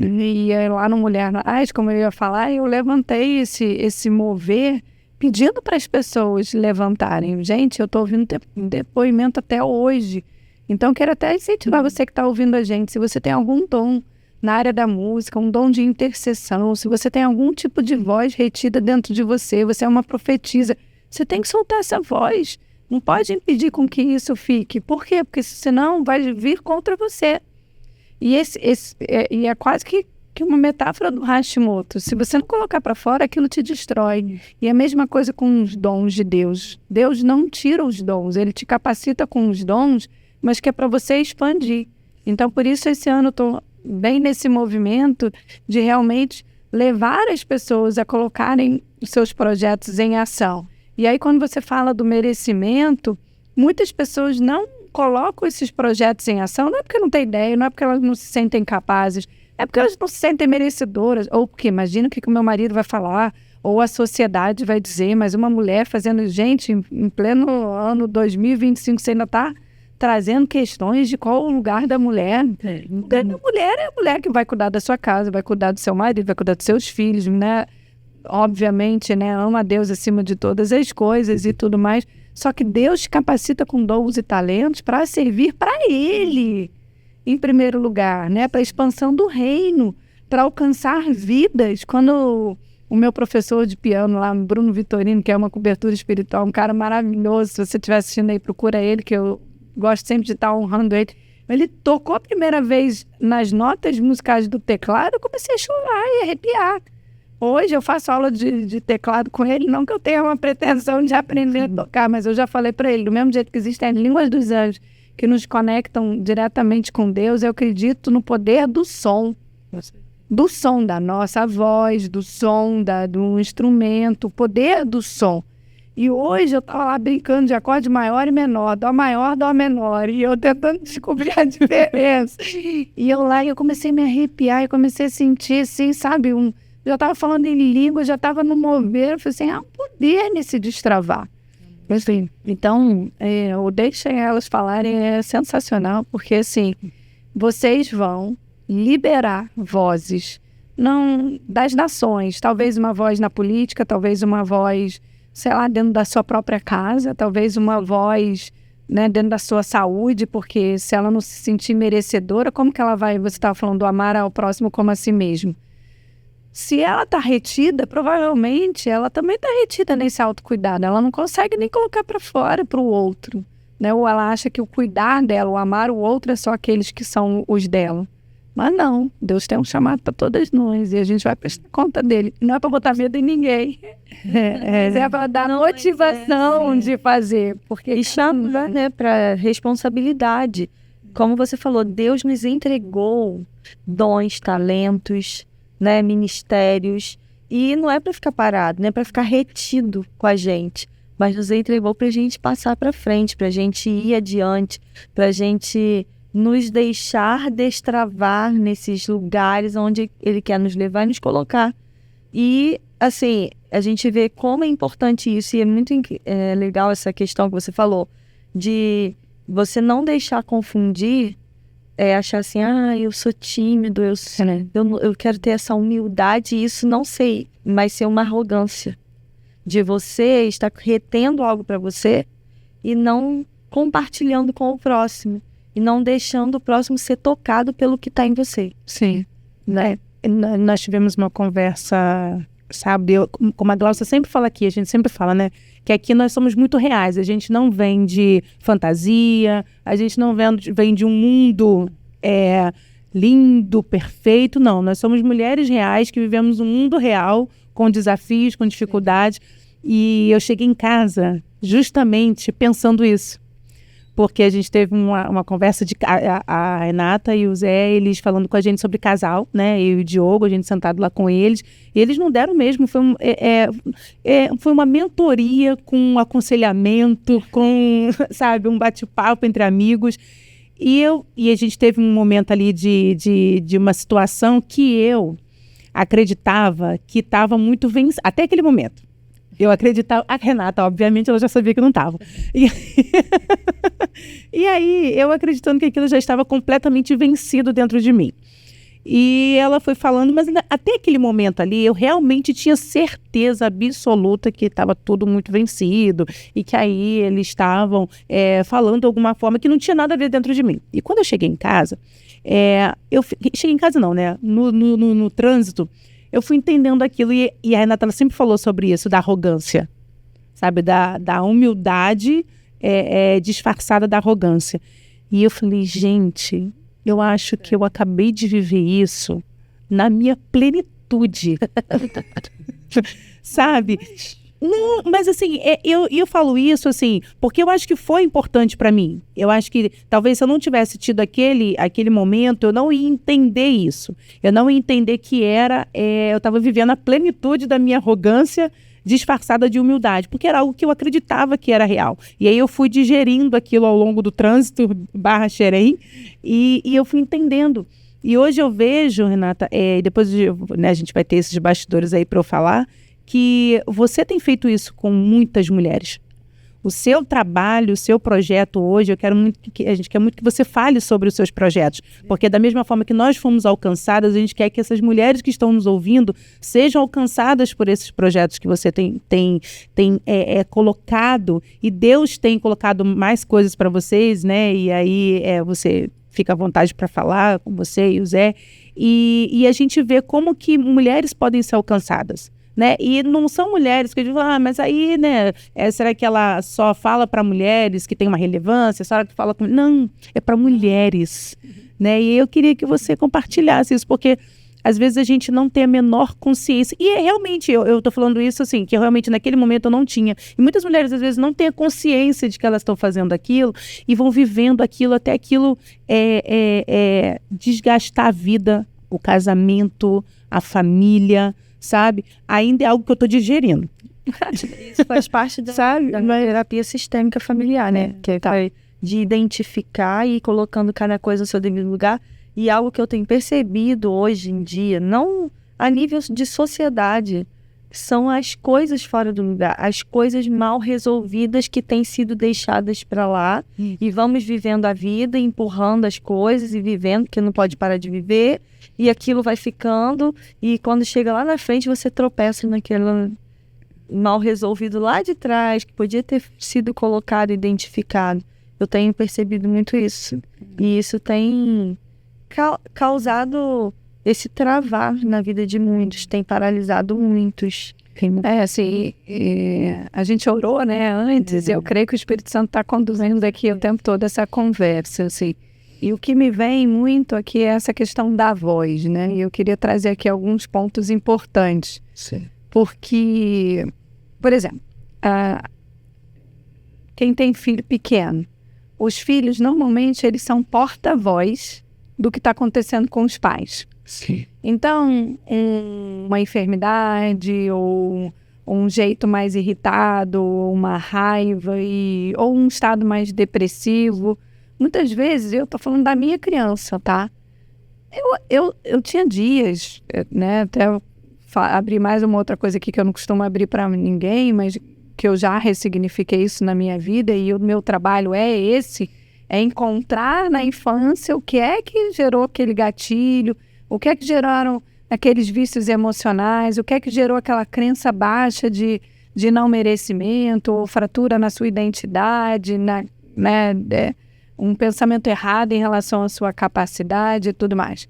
E aí, lá no Mulher na Arte, como eu ia falar, eu levantei esse mover pedindo para as pessoas levantarem. Gente, eu estou ouvindo depoimento até hoje. Então, quero até incentivar você que está ouvindo a gente. Se você tem algum dom na área da música, um dom de intercessão, se você tem algum tipo de voz retida dentro de você, você é uma profetisa, você tem que soltar essa voz. Não pode impedir com que isso fique. Por quê? Porque senão vai vir contra você. E é quase que uma metáfora do Hashimoto. Se você não colocar para fora, aquilo te destrói. E é a mesma coisa com os dons de Deus. Deus não tira os dons, Ele te capacita com os dons, mas que é para você expandir. Então, por isso, esse ano eu estou bem nesse movimento de realmente levar as pessoas a colocarem os seus projetos em ação. E aí, quando você fala do merecimento, muitas pessoas não colocam esses projetos em ação, não é porque não tem ideia, não é porque elas não se sentem capazes, é porque elas não se sentem merecedoras, ou porque imagina o que o meu marido vai falar, ou a sociedade vai dizer, mas uma mulher fazendo, gente, em pleno ano 2025, você ainda está trazendo questões de qual o lugar da mulher. A mulher é a mulher que vai cuidar da sua casa, vai cuidar do seu marido, vai cuidar dos seus filhos, né? Obviamente, né? Ama a Deus acima de todas as coisas e tudo mais. Só que Deus te capacita com dons e talentos para servir para Ele, em primeiro lugar, né? Para a expansão do reino, para alcançar vidas. Quando o meu professor de piano lá, Bruno Vitorino, que é uma cobertura espiritual, um cara maravilhoso, se você estiver assistindo aí, procura ele, que eu gosto sempre de estar honrando ele. Ele tocou a primeira vez nas notas musicais do teclado, eu comecei a chorar e arrepiar. Hoje eu faço aula de teclado com ele, não que eu tenha uma pretensão de aprender a tocar, mas eu já falei para ele, do mesmo jeito que existem línguas dos anjos que nos conectam diretamente com Deus, eu acredito no poder do som da nossa voz, do som do instrumento, o poder do som. E hoje eu estava lá brincando de acorde maior e menor, dó maior, dó menor, e eu tentando descobrir a diferença. E eu comecei a me arrepiar, e comecei a sentir assim, sabe, já estava falando em língua, já estava no mover, eu falei assim, há um poder nesse destravar. Assim, então, o deixem elas falarem é sensacional, porque assim, vocês vão liberar vozes das nações, talvez uma voz na política, talvez uma voz, sei lá, dentro da sua própria casa, talvez uma voz, né, dentro da sua saúde, porque se ela não se sentir merecedora, como que ela vai, você estava falando do amar ao próximo como a si mesmo? Se ela está retida, provavelmente ela também está retida nesse autocuidado. Ela não consegue nem colocar para fora para o outro, né? Ou ela acha que o cuidar dela, o amar o outro é só aqueles que são os dela. Mas não, Deus tem um chamado para todas nós e a gente vai prestar conta dele. Não é para botar medo em ninguém, é para dar motivação de fazer. Porque e chama, né, para responsabilidade. Como você falou, Deus nos entregou dons, talentos, né, ministérios, e não é para ficar parado, não é para ficar retido com a gente, mas nos entregou para a gente passar para frente, para a gente ir adiante, para a gente nos deixar destravar nesses lugares onde Ele quer nos levar e nos colocar. E, assim, a gente vê como é importante isso, e é muito legal essa questão que você falou, de você não deixar confundir, achar assim, eu sou tímido, eu quero ter essa humildade, e isso não sei, mas ser uma arrogância de você estar retendo algo para você e não compartilhando com o próximo, e não deixando o próximo ser tocado pelo que está em você. Sim, né? Nós tivemos uma conversa, sabe, como a Glaucia sempre fala aqui, a gente sempre fala, né, que aqui nós somos muito reais, a gente não vem de fantasia, a gente não vem de um mundo lindo, perfeito, não, nós somos mulheres reais que vivemos um mundo real, com desafios, com dificuldades, e eu cheguei em casa justamente pensando isso, porque a gente teve uma conversa a Renata e o Zé, eles falando com a gente sobre casal, né? Eu e o Diogo, a gente sentado lá com eles, e eles não deram mesmo, foi uma mentoria com um aconselhamento, com, sabe, um bate-papo entre amigos, e a gente teve um momento ali de uma situação que eu acreditava que estava muito vencida, até aquele momento. Eu acreditava, a Renata, obviamente, ela já sabia que não estava. E aí, eu acreditando que aquilo já estava completamente vencido dentro de mim. E ela foi falando, mas até aquele momento ali, eu realmente tinha certeza absoluta que estava tudo muito vencido e que aí eles estavam falando de alguma forma que não tinha nada a ver dentro de mim. E quando eu cheguei em casa, cheguei em casa não, né? No trânsito, eu fui entendendo aquilo e a Renata ela sempre falou sobre isso, da arrogância, sabe? Da humildade disfarçada da arrogância. E eu falei, gente, eu acho que eu acabei de viver isso na minha plenitude. Sabe? Não, mas assim, eu falo isso assim, porque eu acho que foi importante para mim. Eu acho que talvez se eu não tivesse tido aquele momento, eu não ia entender isso. Eu não ia entender que eu estava vivendo a plenitude da minha arrogância disfarçada de humildade, porque era algo que eu acreditava que era real. E aí eu fui digerindo aquilo ao longo do trânsito /Xerém e eu fui entendendo. E hoje eu vejo, Renata, depois a gente vai ter esses bastidores aí para eu falar, que você tem feito isso com muitas mulheres. O seu trabalho, o seu projeto hoje, a gente quer muito que você fale sobre os seus projetos, porque da mesma forma que nós fomos alcançadas, a gente quer que essas mulheres que estão nos ouvindo sejam alcançadas por esses projetos que você tem colocado, e Deus tem colocado mais coisas para vocês, né? E aí você fica à vontade para falar com você e o Zé, e a gente vê como que mulheres podem ser alcançadas. Né? E não são mulheres que eu digo, mas aí, né, será que ela só fala para mulheres que tem uma relevância? Será que fala com... Não, é para mulheres, né? E eu queria que você compartilhasse isso, porque às vezes a gente não tem a menor consciência. E realmente, eu tô falando isso assim, que realmente naquele momento eu não tinha. E muitas mulheres às vezes não têm a consciência de que elas estão fazendo aquilo e vão vivendo aquilo até aquilo desgastar a vida, o casamento, a família, sabe? Ainda é algo que eu estou digerindo. Isso faz parte da terapia sistêmica familiar, né? Que foi de identificar e ir colocando cada coisa no seu devido lugar. E algo que eu tenho percebido hoje em dia, não a nível de sociedade, são as coisas fora do lugar, as coisas mal resolvidas que têm sido deixadas para lá. E vamos vivendo a vida, empurrando as coisas e vivendo, porque não pode parar de viver. E aquilo vai ficando, e quando chega lá na frente, você tropeça naquele mal resolvido lá de trás, que podia ter sido colocado, identificado. Eu tenho percebido muito isso. E isso tem causado esse travar na vida de muitos, tem paralisado muitos. Assim, a gente orou, né, antes, e eu creio que o Espírito Santo está conduzindo aqui o tempo todo essa conversa, assim. E o que me vem muito aqui é essa questão da voz, né? E eu queria trazer aqui alguns pontos importantes. Sim. Porque, por exemplo, quem tem filho pequeno, os filhos normalmente eles são porta-voz do que está acontecendo com os pais. Sim. Então, uma enfermidade ou um jeito mais irritado, ou uma raiva ou um estado mais depressivo. Muitas vezes, eu tô falando da minha criança, tá? Eu tinha dias, né? Até abrir mais uma outra coisa aqui que eu não costumo abrir para ninguém, mas que eu já ressignifiquei isso na minha vida e o meu trabalho é encontrar na infância o que é que gerou aquele gatilho, o que é que geraram aqueles vícios emocionais, o que é que gerou aquela crença baixa de não merecimento, ou fratura na sua identidade, um pensamento errado em relação à sua capacidade e tudo mais.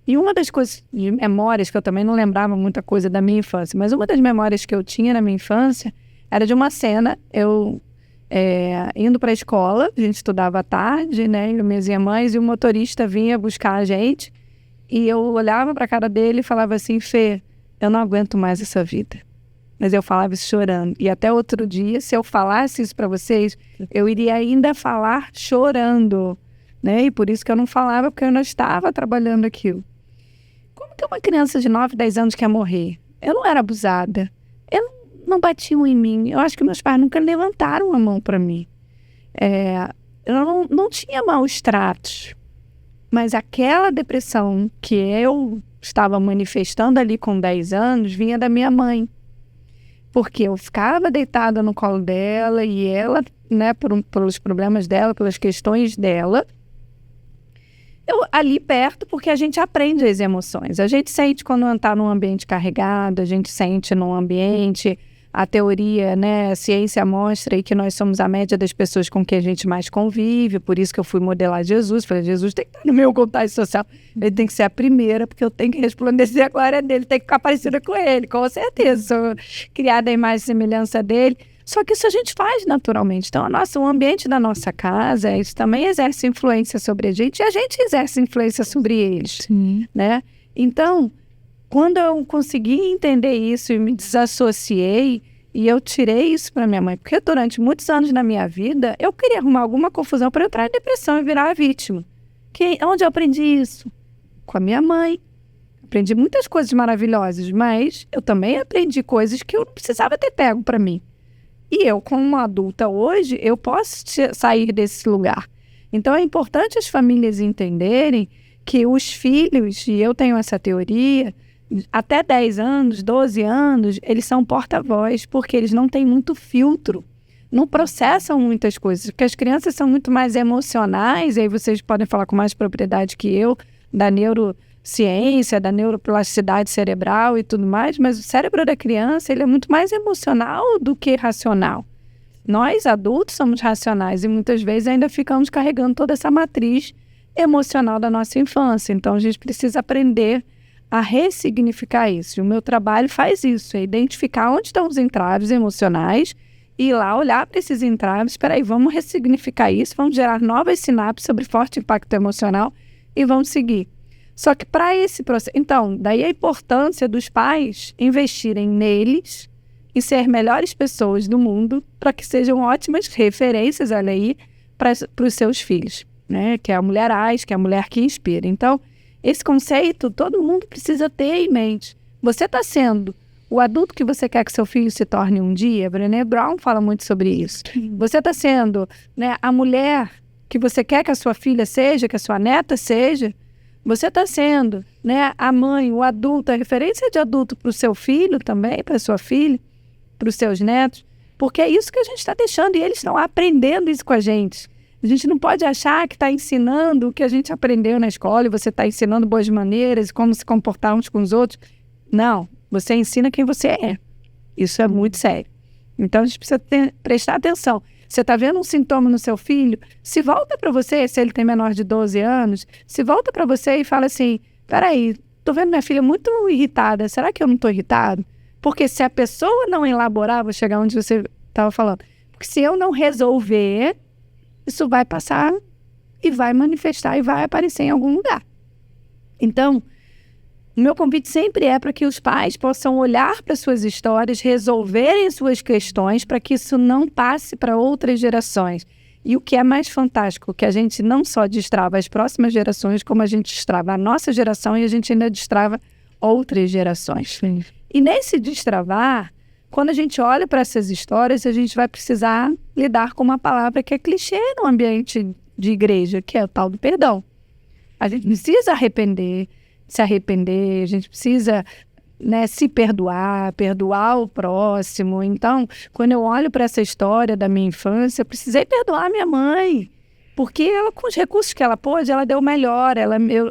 E uma das coisas, de memórias, que eu também não lembrava muita coisa da minha infância, mas uma das memórias que eu tinha na minha infância era de uma cena, eu indo para a escola, a gente estudava à tarde, né, eu, minhas irmãs, e o motorista vinha buscar a gente, e eu olhava para a cara dele e falava assim, Fê, eu não aguento mais essa vida. Mas eu falava isso chorando. E até outro dia, se eu falasse isso para vocês, eu iria ainda falar chorando, né? E por isso que eu não falava, porque eu não estava trabalhando aquilo. Como que uma criança de 9, 10 anos quer morrer? Eu não era abusada. Não batiam em mim. Eu acho que meus pais nunca levantaram a mão para mim. Eu não tinha maus tratos. Mas aquela depressão que eu estava manifestando ali com 10 anos vinha da minha mãe. Porque eu ficava deitada no colo dela e ela, né, pelos problemas dela, pelas questões dela, eu ali perto, porque a gente aprende as emoções. A gente sente quando está num ambiente carregado, a gente sente num ambiente, a teoria, né, a ciência mostra aí que nós somos a média das pessoas com quem a gente mais convive, por isso que eu fui modelar Jesus. Falei, Jesus tem que estar no meu contágio social, ele tem que ser a primeira, porque eu tenho que resplandecer a glória dele, tem que ficar parecida com ele, com certeza, sou criada à imagem e semelhança dele. Só que isso a gente faz naturalmente. Então, o ambiente da nossa casa, isso também exerce influência sobre a gente, e a gente exerce influência sobre eles. Sim. Né? Então, quando eu consegui entender isso e me desassociei, e eu tirei isso para minha mãe, porque durante muitos anos na minha vida, eu queria arrumar alguma confusão para eu entrar em depressão e virar a vítima. Onde eu aprendi isso? Com a minha mãe. Aprendi muitas coisas maravilhosas, mas eu também aprendi coisas que eu não precisava ter pego para mim. E eu, como uma adulta hoje, eu posso sair desse lugar. Então, é importante as famílias entenderem que os filhos, e eu tenho essa teoria, até 10 anos, 12 anos, eles são porta-voz, porque eles não têm muito filtro, não processam muitas coisas, porque as crianças são muito mais emocionais, e aí vocês podem falar com mais propriedade que eu, da neurociência, da neuroplasticidade cerebral e tudo mais, mas o cérebro da criança, ele é muito mais emocional do que racional. Nós, adultos, somos racionais e muitas vezes ainda ficamos carregando toda essa matriz emocional da nossa infância. Então, a gente precisa aprender a ressignificar isso. E o meu trabalho faz isso, é identificar onde estão os entraves emocionais e ir lá olhar para esses entraves. Espera aí, vamos ressignificar isso, vamos gerar novas sinapses sobre forte impacto emocional e vamos seguir. Só que para esse processo... Então, daí a importância dos pais investirem neles e ser melhores pessoas do mundo para que sejam ótimas referências, olha aí, para os seus filhos, né? Que é a mulher AIS, que é a mulher que inspira. Então, esse conceito todo mundo precisa ter em mente. Você está sendo o adulto que você quer que seu filho se torne um dia? Brené Brown fala muito sobre isso. Você está sendo, né, a mulher que você quer que a sua filha seja, que a sua neta seja? Você está sendo, né, a mãe, o adulto, a referência de adulto para o seu filho também, para a sua filha, para os seus netos? Porque é isso que a gente está deixando e eles estão aprendendo isso com a gente. A gente não pode achar que está ensinando o que a gente aprendeu na escola e você está ensinando boas maneiras, como se comportar uns com os outros. Não, você ensina quem você é. Isso é muito sério. Então, a gente precisa prestar atenção. Você está vendo um sintoma no seu filho? Se volta para você, se ele tem menor de 12 anos, se volta para você e fala assim, peraí, estou vendo minha filha muito irritada, será que eu não estou irritado? Porque se a pessoa não elaborar, vou chegar onde você estava falando, porque se eu não resolver, isso vai passar e vai manifestar e vai aparecer em algum lugar. Então, o meu convite sempre é para que os pais possam olhar para suas histórias, resolverem suas questões para que isso não passe para outras gerações. E o que é mais fantástico, que a gente não só destrava as próximas gerações, como a gente destrava a nossa geração e a gente ainda destrava outras gerações. Sim. E nesse destravar, quando a gente olha para essas histórias, a gente vai precisar lidar com uma palavra que é clichê no ambiente de igreja, que é o tal do perdão. A gente precisa se arrepender, a gente precisa, né, se perdoar o próximo. Então, quando eu olho para essa história da minha infância, eu precisei perdoar minha mãe, porque ela, com os recursos que ela pôde, ela deu o melhor.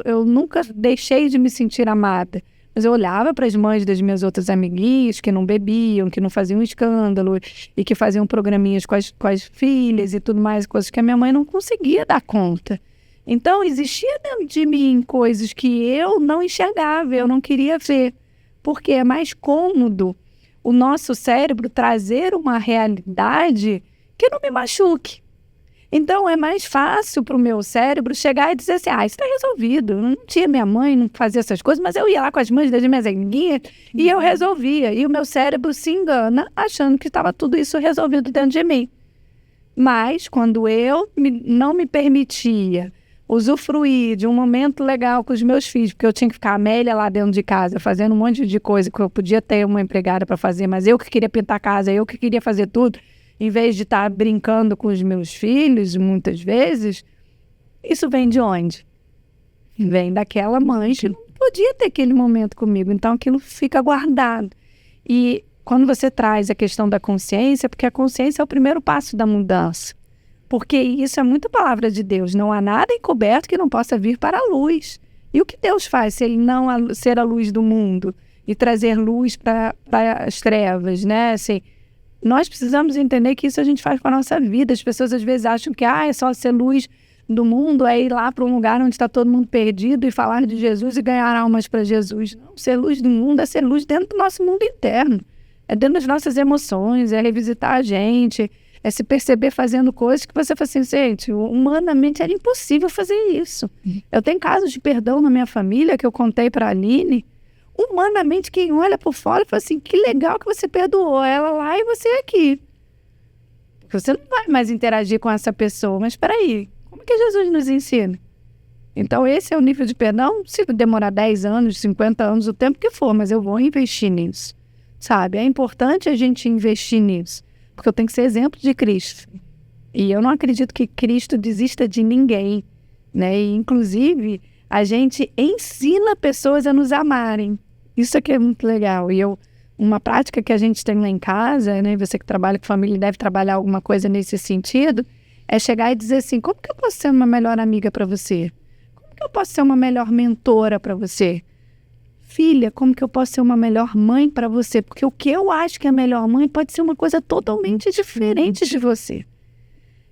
Eu nunca deixei de me sentir amada. Mas eu olhava para as mães das minhas outras amiguinhas que não bebiam, que não faziam escândalo e que faziam programinhas com as filhas e tudo mais, coisas que a minha mãe não conseguia dar conta. Então, existia dentro de mim coisas que eu não enxergava, eu não queria ver, porque é mais cômodo o nosso cérebro trazer uma realidade que não me machuque. Então, é mais fácil para o meu cérebro chegar e dizer assim, isso está resolvido. Não tinha minha mãe, não fazia essas coisas, mas eu ia lá com as mães das minhas amiguinhas e eu resolvia. E o meu cérebro se engana achando que estava tudo isso resolvido dentro de mim. Mas, quando eu não me permitia usufruir de um momento legal com os meus filhos, porque eu tinha que ficar a Amélia lá dentro de casa, fazendo um monte de coisa que eu podia ter uma empregada para fazer, mas eu que queria pintar a casa, eu que queria fazer tudo, em vez de estar brincando com os meus filhos, muitas vezes, isso vem de onde? Vem daquela mãe que não podia ter aquele momento comigo, então aquilo fica guardado. E quando você traz a questão da consciência, porque a consciência é o primeiro passo da mudança. Porque isso é muita palavra de Deus. Não há nada encoberto que não possa vir para a luz. E o que Deus faz se ele não ser a luz do mundo e trazer luz para as trevas, né? Assim, nós precisamos entender que isso a gente faz com a nossa vida. As pessoas às vezes acham que é só ser luz do mundo, é ir lá para um lugar onde está todo mundo perdido e falar de Jesus e ganhar almas para Jesus. Não, ser luz do mundo é ser luz dentro do nosso mundo interno. É dentro das nossas emoções, é revisitar a gente, é se perceber fazendo coisas que você fala assim, gente, humanamente era impossível fazer isso. Eu tenho casos de perdão na minha família que eu contei para a Aline. Humanamente, quem olha por fora fala assim, que legal que você perdoou ela lá e você aqui. Porque você não vai mais interagir com essa pessoa. Mas espera aí, como que Jesus nos ensina? Então esse é o nível de perdão. Se demorar 10 anos, 50 anos, o tempo que for, mas eu vou investir nisso. Sabe? É importante a gente investir nisso. Porque eu tenho que ser exemplo de Cristo. E eu não acredito que Cristo desista de ninguém, né? E, inclusive, a gente ensina pessoas a nos amarem. Isso aqui é muito legal. E uma prática que a gente tem lá em casa, né? Você que trabalha com família deve trabalhar alguma coisa nesse sentido, é chegar e dizer assim, como que eu posso ser uma melhor amiga para você? Como que eu posso ser uma melhor mentora para você? Filha, como que eu posso ser uma melhor mãe para você? Porque o que eu acho que é melhor mãe pode ser uma coisa totalmente diferente de você.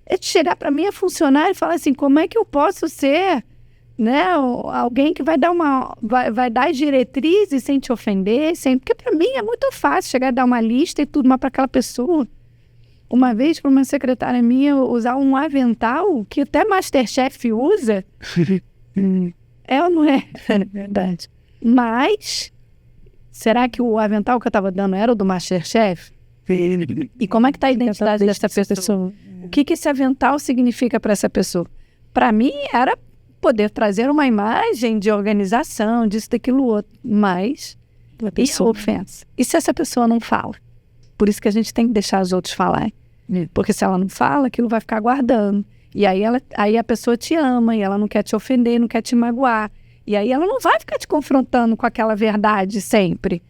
É de chegar para minha funcionária e falar assim, como é que eu posso ser, né, alguém que vai dar vai dar as diretrizes sem te ofender, porque para mim é muito fácil chegar e dar uma lista e tudo, mas para aquela pessoa. Uma vez, para uma secretária minha, usar um avental que até MasterChef usa. É ou não é? É verdade. Mas, será que o avental que eu estava dando era o do MasterChef? E como é que está a identidade dessa pessoa? O que esse avental significa para essa pessoa? Para mim, era poder trazer uma imagem de organização, disso, daquilo, outro. Mas, isso é ofensa. E se essa pessoa não fala? Por isso que a gente tem que deixar os outros falar. Porque se ela não fala, aquilo vai ficar guardando. E aí a pessoa te ama e ela não quer te ofender, não quer te magoar. E aí ela não vai ficar te confrontando com aquela verdade sempre.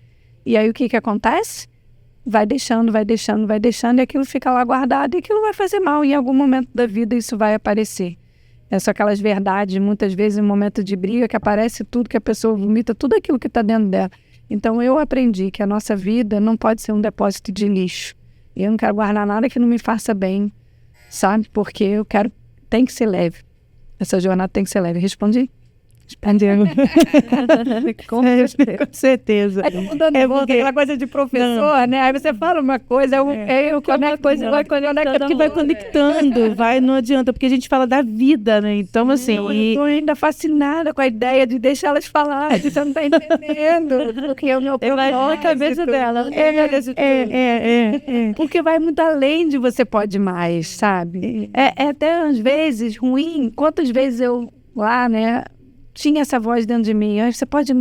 E aí o que acontece? Vai deixando, e aquilo fica lá guardado e aquilo vai fazer mal. E em algum momento da vida isso vai aparecer. São aquelas verdades, muitas vezes, em um momento de briga, que aparece tudo, que a pessoa vomita, tudo aquilo que está dentro dela. Então eu aprendi que a nossa vida não pode ser um depósito de lixo. E eu não quero guardar nada que não me faça bem, sabe? Porque tem que ser leve. Essa jornada tem que ser leve. Respondi? Com certeza. Aquela coisa de professor, né? Aí você fala uma coisa, eu conecto coisa, vai conectando, não adianta, porque a gente fala da vida, né? Então, assim. Eu tô ainda fascinada com a ideia de deixar elas falar, você não tá entendendo. Porque é o meu imagino a cabeça dela. Porque vai muito além de você pode mais, sabe? É até às vezes ruim. Quantas vezes eu lá, né? Tinha essa voz dentro de mim, você pode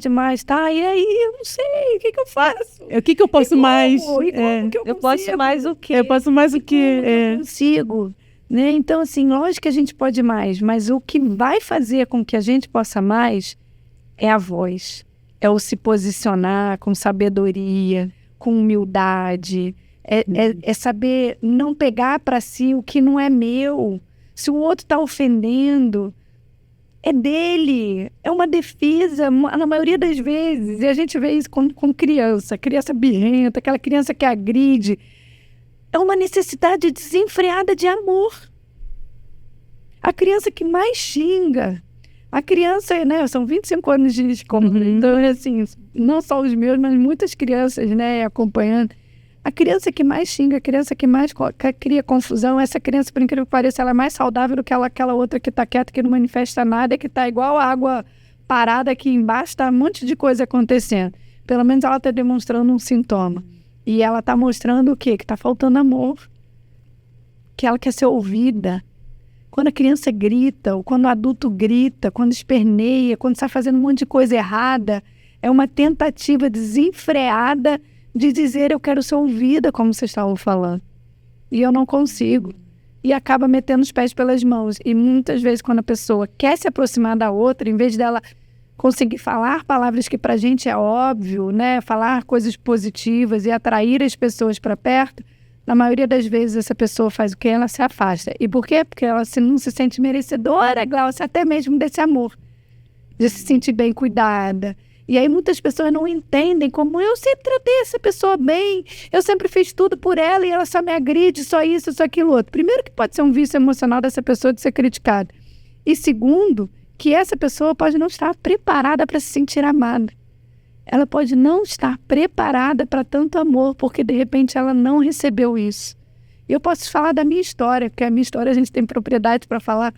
mais, tá? E aí, eu não sei, o que eu faço? O que eu posso mais? Eu posso mais o quê? Eu posso mais o quê? Eu consigo, né? Então, assim, lógico que a gente pode mais, mas o que vai fazer com que a gente possa mais é a voz, é o se posicionar com sabedoria, com humildade, é saber não pegar para si o que não é meu. Se o outro está ofendendo, é dele, é uma defesa, na maioria das vezes. E a gente vê isso com criança birrenta, aquela criança que agride. É uma necessidade desenfreada de amor. A criança que mais xinga, a criança, né, são 25 anos de escola, então, assim, não só os meus, mas muitas crianças, né, acompanhando. A criança que mais xinga, a criança que mais cria confusão, essa criança, por incrível que pareça, ela é mais saudável do que aquela outra que está quieta, que não manifesta nada, que está igual a água parada aqui embaixo, está um monte de coisa acontecendo. Pelo menos ela está demonstrando um sintoma. E ela está mostrando o quê? Que está faltando amor. Que ela quer ser ouvida. Quando a criança grita, ou quando o adulto grita, quando esperneia, quando está fazendo um monte de coisa errada, é uma tentativa desenfreada de dizer eu quero ser ouvida, como vocês estavam falando. E eu não consigo. E acaba metendo os pés pelas mãos. E muitas vezes quando a pessoa quer se aproximar da outra, em vez dela conseguir falar palavras que pra gente é óbvio, né? Falar coisas positivas e atrair as pessoas para perto, na maioria das vezes essa pessoa faz o quê? Ela se afasta. E por quê? Porque ela não se sente merecedora, Glaucia, até mesmo desse amor, de se sentir bem cuidada. E aí muitas pessoas não entendem como eu sempre tratei essa pessoa bem, eu sempre fiz tudo por ela e ela só me agride, só isso, só aquilo outro. Primeiro que pode ser um vício emocional dessa pessoa de ser criticada. E segundo, que essa pessoa pode não estar preparada para se sentir amada. Ela pode não estar preparada para tanto amor, porque de repente ela não recebeu isso. E eu posso falar da minha história, porque a minha história a gente tem propriedade para falar.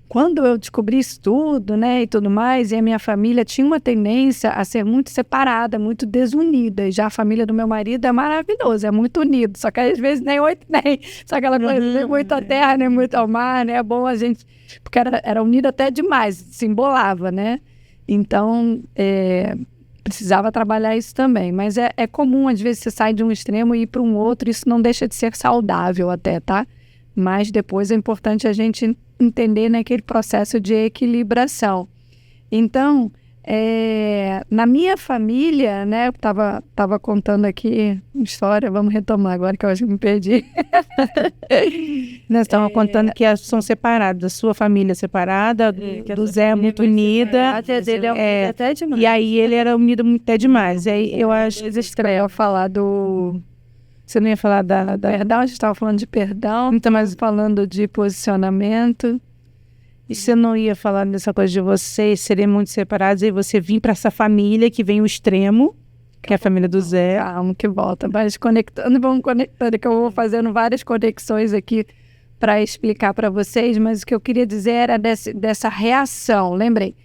Quando eu descobri isso tudo, né, e tudo mais, e a minha família tinha uma tendência a ser muito separada, muito desunida. E já a família do meu marido é maravilhosa, é muito unido, só que às vezes nem oito nem. Só aquela coisa, nem muito à terra, nem muito ao mar, né? É bom a gente... Porque era unido até demais, se embolava, né? Então, precisava trabalhar isso também. Mas é comum, às vezes, você sai de um extremo e ir para um outro, isso não deixa de ser saudável até, tá? Mas depois é importante a gente entender naquele processo de equilibração. Então, na minha família, né, eu tava contando aqui uma história, vamos retomar agora que eu acho que me perdi. Nós estávamos contando que são separados, a sua família separada, do Zé é muito unida. Até dele é até demais. E aí ele era unido até demais. E aí eu acho estranho falar do... Você não ia falar da... Perdão, a gente estava falando de perdão, Então, mas falando de posicionamento. E você não ia falar dessa coisa de vocês serem muito separados e você vir para essa família que vem o extremo, que é a família do Zé. Calma, que volta. Mas vamos conectando, que eu vou fazendo várias conexões aqui para explicar para vocês, mas o que eu queria dizer era dessa reação, lembrei?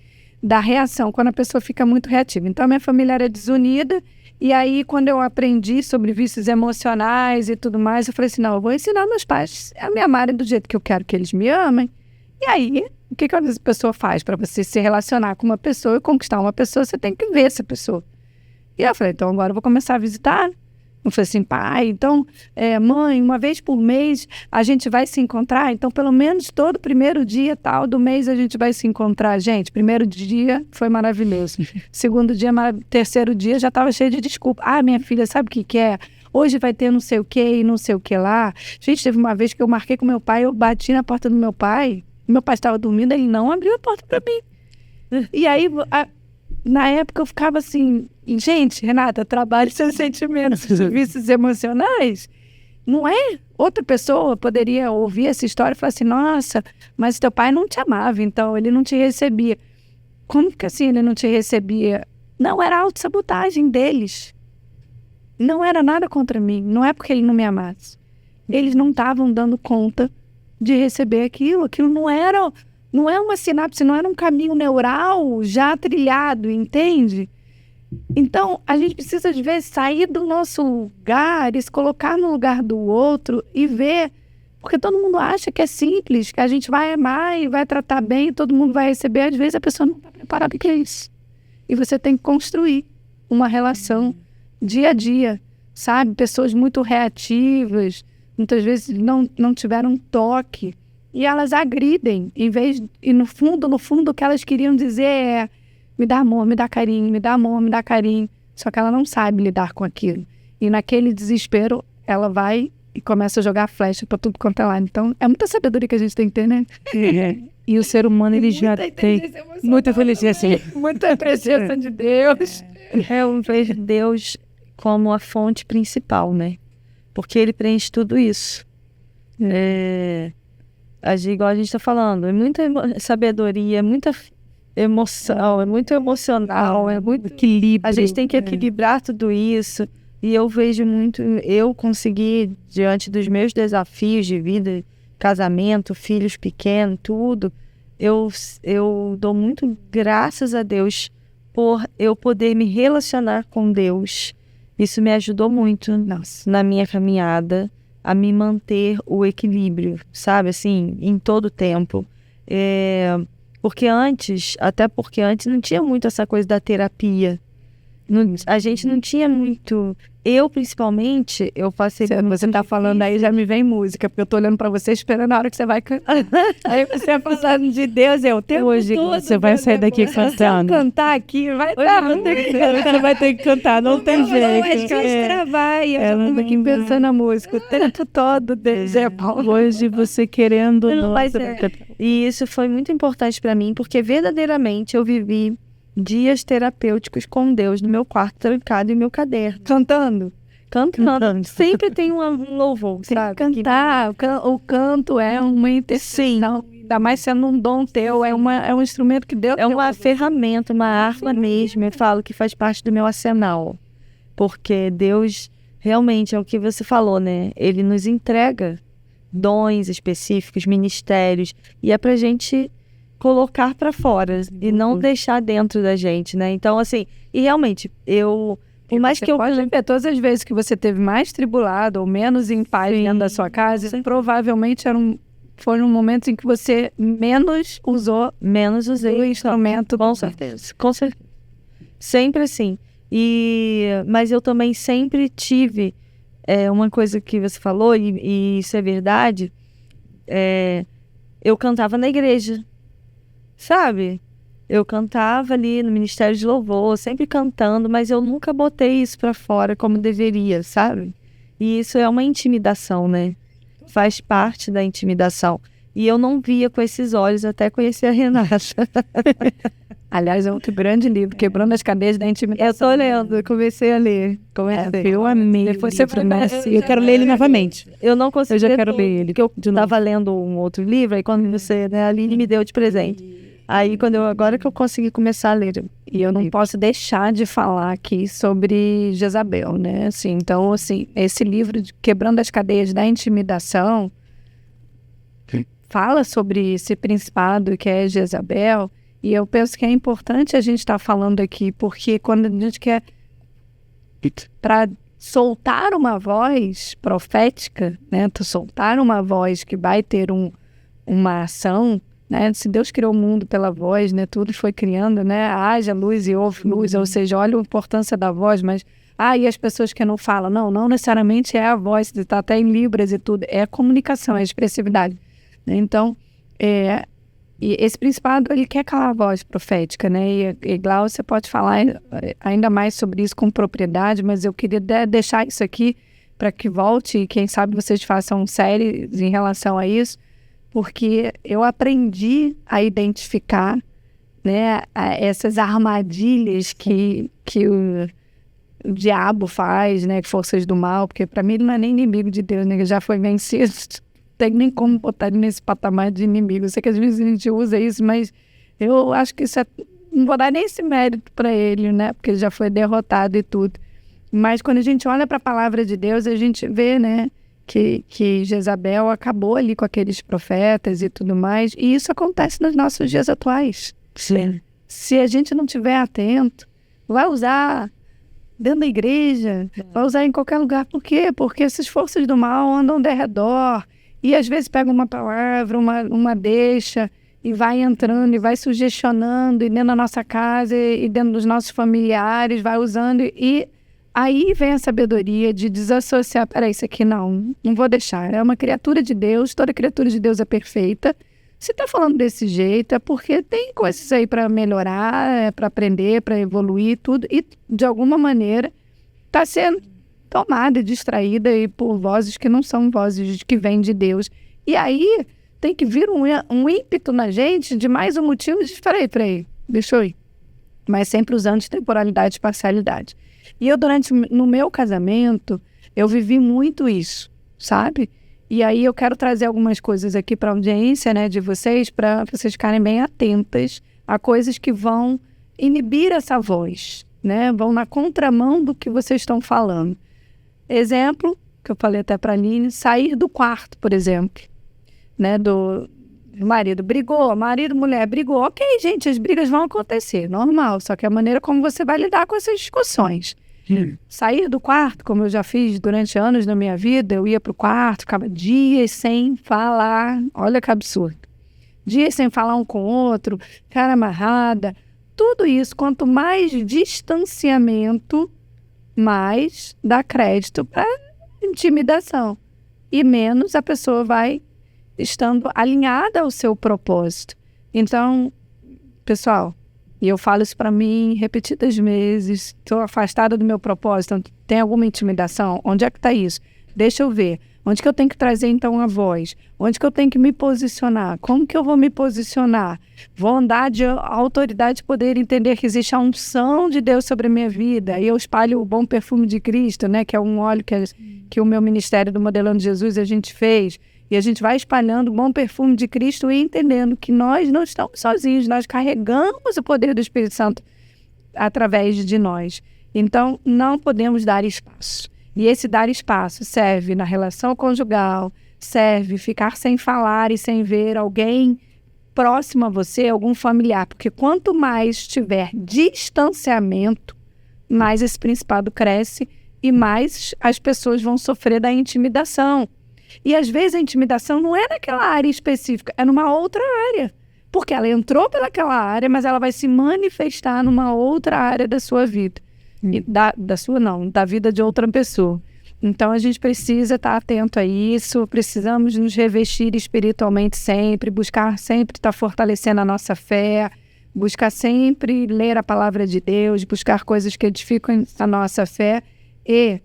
Da reação, quando a pessoa fica muito reativa. Então, a minha família era desunida, e aí, quando eu aprendi sobre vícios emocionais e tudo mais, eu falei assim, não, eu vou ensinar meus pais a me amarem do jeito que eu quero que eles me amem. E aí, o que a pessoa faz? Para você se relacionar com uma pessoa e conquistar uma pessoa, você tem que ver essa pessoa. E eu falei, então agora eu vou começar a visitar. Eu falei assim, pai, então, mãe, uma vez por mês a gente vai se encontrar, então pelo menos todo primeiro dia tal do mês a gente vai se encontrar. Gente, primeiro dia foi maravilhoso. Segundo dia, terceiro dia já estava cheio de desculpa. Ah, minha filha, sabe o que é? Hoje vai ter não sei o que e não sei o que lá. Gente, teve uma vez que eu marquei com meu pai, eu bati na porta do meu pai estava dormindo, ele não abriu a porta para mim. E aí, na época eu ficava assim, gente, Renata, trabalhe seus sentimentos, vícios emocionais, não é? Outra pessoa poderia ouvir essa história e falar assim, nossa, mas teu pai não te amava, então ele não te recebia. Como que assim ele não te recebia? Não, era autossabotagem deles. Não era nada contra mim, não é porque ele não me amasse. Eles não estavam dando conta de receber aquilo não é uma sinapse, não era um caminho neural já trilhado, entende? Então, a gente precisa, às vezes, sair do nosso lugar e se colocar no lugar do outro e ver, porque todo mundo acha que é simples, que a gente vai amar e vai tratar bem e todo mundo vai receber, às vezes a pessoa não está preparada para isso. E você tem que construir uma relação dia a dia, sabe? Pessoas muito reativas, muitas vezes não tiveram toque e elas agridem, e no fundo o que elas queriam dizer é me dá amor, me dá carinho, me dá amor, me dá carinho, só que ela não sabe lidar com aquilo e naquele desespero ela vai e começa a jogar flecha para tudo quanto é lado. Então é muita sabedoria que a gente tem que ter, né? E o ser humano ele já tem muita felicidade, muita presença de Deus. Eu vejo Deus como a fonte principal, né? Porque ele preenche tudo isso. Igual a gente está falando, é muita sabedoria, é muita emoção, é muito emocional, é muito equilíbrio. A gente tem que equilibrar tudo isso. E eu vejo muito, eu consegui, diante dos meus desafios de vida, casamento, filhos pequenos, tudo, eu dou muito graças a Deus por eu poder me relacionar com Deus. Isso me ajudou muito na minha caminhada a me manter o equilíbrio, sabe, assim, em todo o tempo. Porque antes não tinha muito essa coisa da terapia. A gente não tinha muito... Eu, principalmente, eu passei... Você tá falando aí, já me vem música, porque eu tô olhando pra você esperando a hora que você vai cantar. Aí você falando de Deus, o tempo Hoje todo, você vai sair daqui cantando. Cantar aqui, vai Você vai ter que cantar, não tem jeito. Acho que vai travar, e eu já tava aqui pensando na música o tempo todo, Zé Paulo. Hoje você querendo... Não, mas E isso foi muito importante pra mim, porque verdadeiramente eu vivi dias terapêuticos com Deus no meu quarto, trancado em meu caderno. Cantando. Sempre tem um louvor, Tem sabe? que cantar. O canto é uma intercessão. Ainda mais sendo um dom teu, é um instrumento que Deus... É uma ferramenta, uma arma mesmo. Eu falo que faz parte do meu arsenal. Porque Deus, realmente, é o que você falou, né? Ele nos entrega dons específicos, ministérios. E é pra gente colocar pra fora e não deixar dentro da gente, né? Então, assim, e realmente, por mais que eu... Pode ver, todas as vezes que você teve mais tribulado ou menos em paz dentro da sua casa, provavelmente foram momentos em que você menos usei o instrumento. Com certeza. Sempre assim. Mas eu também sempre tive uma coisa que você falou, e isso é verdade, eu cantava na igreja, sabe? Eu cantava ali no Ministério de Louvor, sempre cantando, mas eu nunca botei isso pra fora como deveria, sabe? E isso é uma intimidação, né? Faz parte da intimidação. E eu não via com esses olhos até conhecer a Renata. Aliás, é outro grande livro, Quebrando as Cadeias da Intimidação. Eu tô lendo, comecei a ler. Eu amei. Depois você vai eu quero ler ele novamente. Eu não consegui. Eu já quero ler ele. Porque eu tava lendo um outro livro, aí quando você, né, a Aline me deu de presente. Aí agora que eu consegui começar a ler. E eu não posso deixar de falar aqui sobre Jezabel, né? Assim, então, assim, esse livro de Quebrando as Cadeias da Intimidação fala sobre esse principado que é Jezabel. E eu penso que é importante a gente estar falando aqui, porque quando a gente quer, para soltar uma voz profética, né, soltar uma voz que vai ter uma ação, né, se Deus criou o mundo pela voz, né, tudo foi criando, né, haja luz e houve luz, ou seja, olha a importância da voz, mas e as pessoas que não falam, não necessariamente é a voz, está até em Libras e tudo, é a comunicação, é a expressividade, né? Então, e esse principado, ele quer calar a voz profética, né? E Glaucia pode falar ainda mais sobre isso com propriedade, mas eu queria deixar isso aqui para que volte e quem sabe vocês façam séries em relação a isso, porque eu aprendi a identificar, né, essas armadilhas que o diabo faz, né, forças do mal, porque para mim ele não é nem inimigo de Deus, né, ele já foi vencido. Tem nem como botar ele nesse patamar de inimigo. Eu sei que às vezes a gente usa isso, mas eu acho que isso não vou dar nem esse mérito para ele, né? Porque ele já foi derrotado e tudo. Mas quando a gente olha para a palavra de Deus, a gente vê, né, que Jezabel acabou ali com aqueles profetas e tudo mais. E isso acontece nos nossos dias atuais. Sim. Se a gente não estiver atento, vai usar dentro da igreja, vai usar em qualquer lugar. Por quê? Porque essas forças do mal andam ao redor. E às vezes pega uma palavra, uma deixa, e vai entrando, e vai sugestionando, e dentro da nossa casa, e dentro dos nossos familiares, vai usando. E aí vem a sabedoria de desassociar. Peraí, isso aqui não vou deixar. É uma criatura de Deus, toda criatura de Deus é perfeita. Se está falando desse jeito, é porque tem coisas aí para melhorar, para aprender, para evoluir, tudo. E, de alguma maneira, está sendo tomada e distraída e por vozes que não são vozes que vêm de Deus. E aí tem que vir um ímpeto na gente de mais um motivo de peraí, deixa eu ir. Mas sempre usando temporalidade e parcialidade. E eu, no meu casamento, eu vivi muito isso, sabe? E aí eu quero trazer algumas coisas aqui para a audiência, né, de vocês, para vocês ficarem bem atentas a coisas que vão inibir essa voz, né? Vão na contramão do que vocês estão falando. Exemplo, que eu falei até para a Aline, sair do quarto, por exemplo, né, do marido brigou, mulher brigou. Ok, gente, as brigas vão acontecer, normal, só que a maneira como você vai lidar com essas discussões. Sair do quarto, como eu já fiz durante anos na minha vida, eu ia pro quarto, ficava dias sem falar, olha que absurdo. Dias sem falar um com o outro, cara amarrada, tudo isso, quanto mais distanciamento, mais dá crédito para intimidação. E menos a pessoa vai estando alinhada ao seu propósito. Então, pessoal, e eu falo isso para mim repetidas vezes, estou afastada do meu propósito, tem alguma intimidação? Onde é que está isso? Deixa eu ver. Onde que eu tenho que trazer, então, a voz? Onde que eu tenho que me posicionar? Como que eu vou me posicionar? Vou andar de autoridade, poder entender que existe a unção de Deus sobre a minha vida. E eu espalho o bom perfume de Cristo, né? Que é um óleo que o meu ministério do Modelando Jesus a gente fez. E a gente vai espalhando o bom perfume de Cristo e entendendo que nós não estamos sozinhos. Nós carregamos o poder do Espírito Santo através de nós. Então, não podemos dar espaço. E esse dar espaço serve na relação conjugal, serve ficar sem falar e sem ver alguém próximo a você, algum familiar. Porque quanto mais tiver distanciamento, mais esse principado cresce e mais as pessoas vão sofrer da intimidação. E às vezes a intimidação não é naquela área específica, é numa outra área. Porque ela entrou pelaquela área, mas ela vai se manifestar numa outra área da sua vida. E da vida de outra pessoa. Então a gente precisa estar atento a isso, precisamos nos revestir espiritualmente sempre, buscar sempre estar fortalecendo a nossa fé, buscar sempre ler a palavra de Deus, buscar coisas que edificam a nossa fé e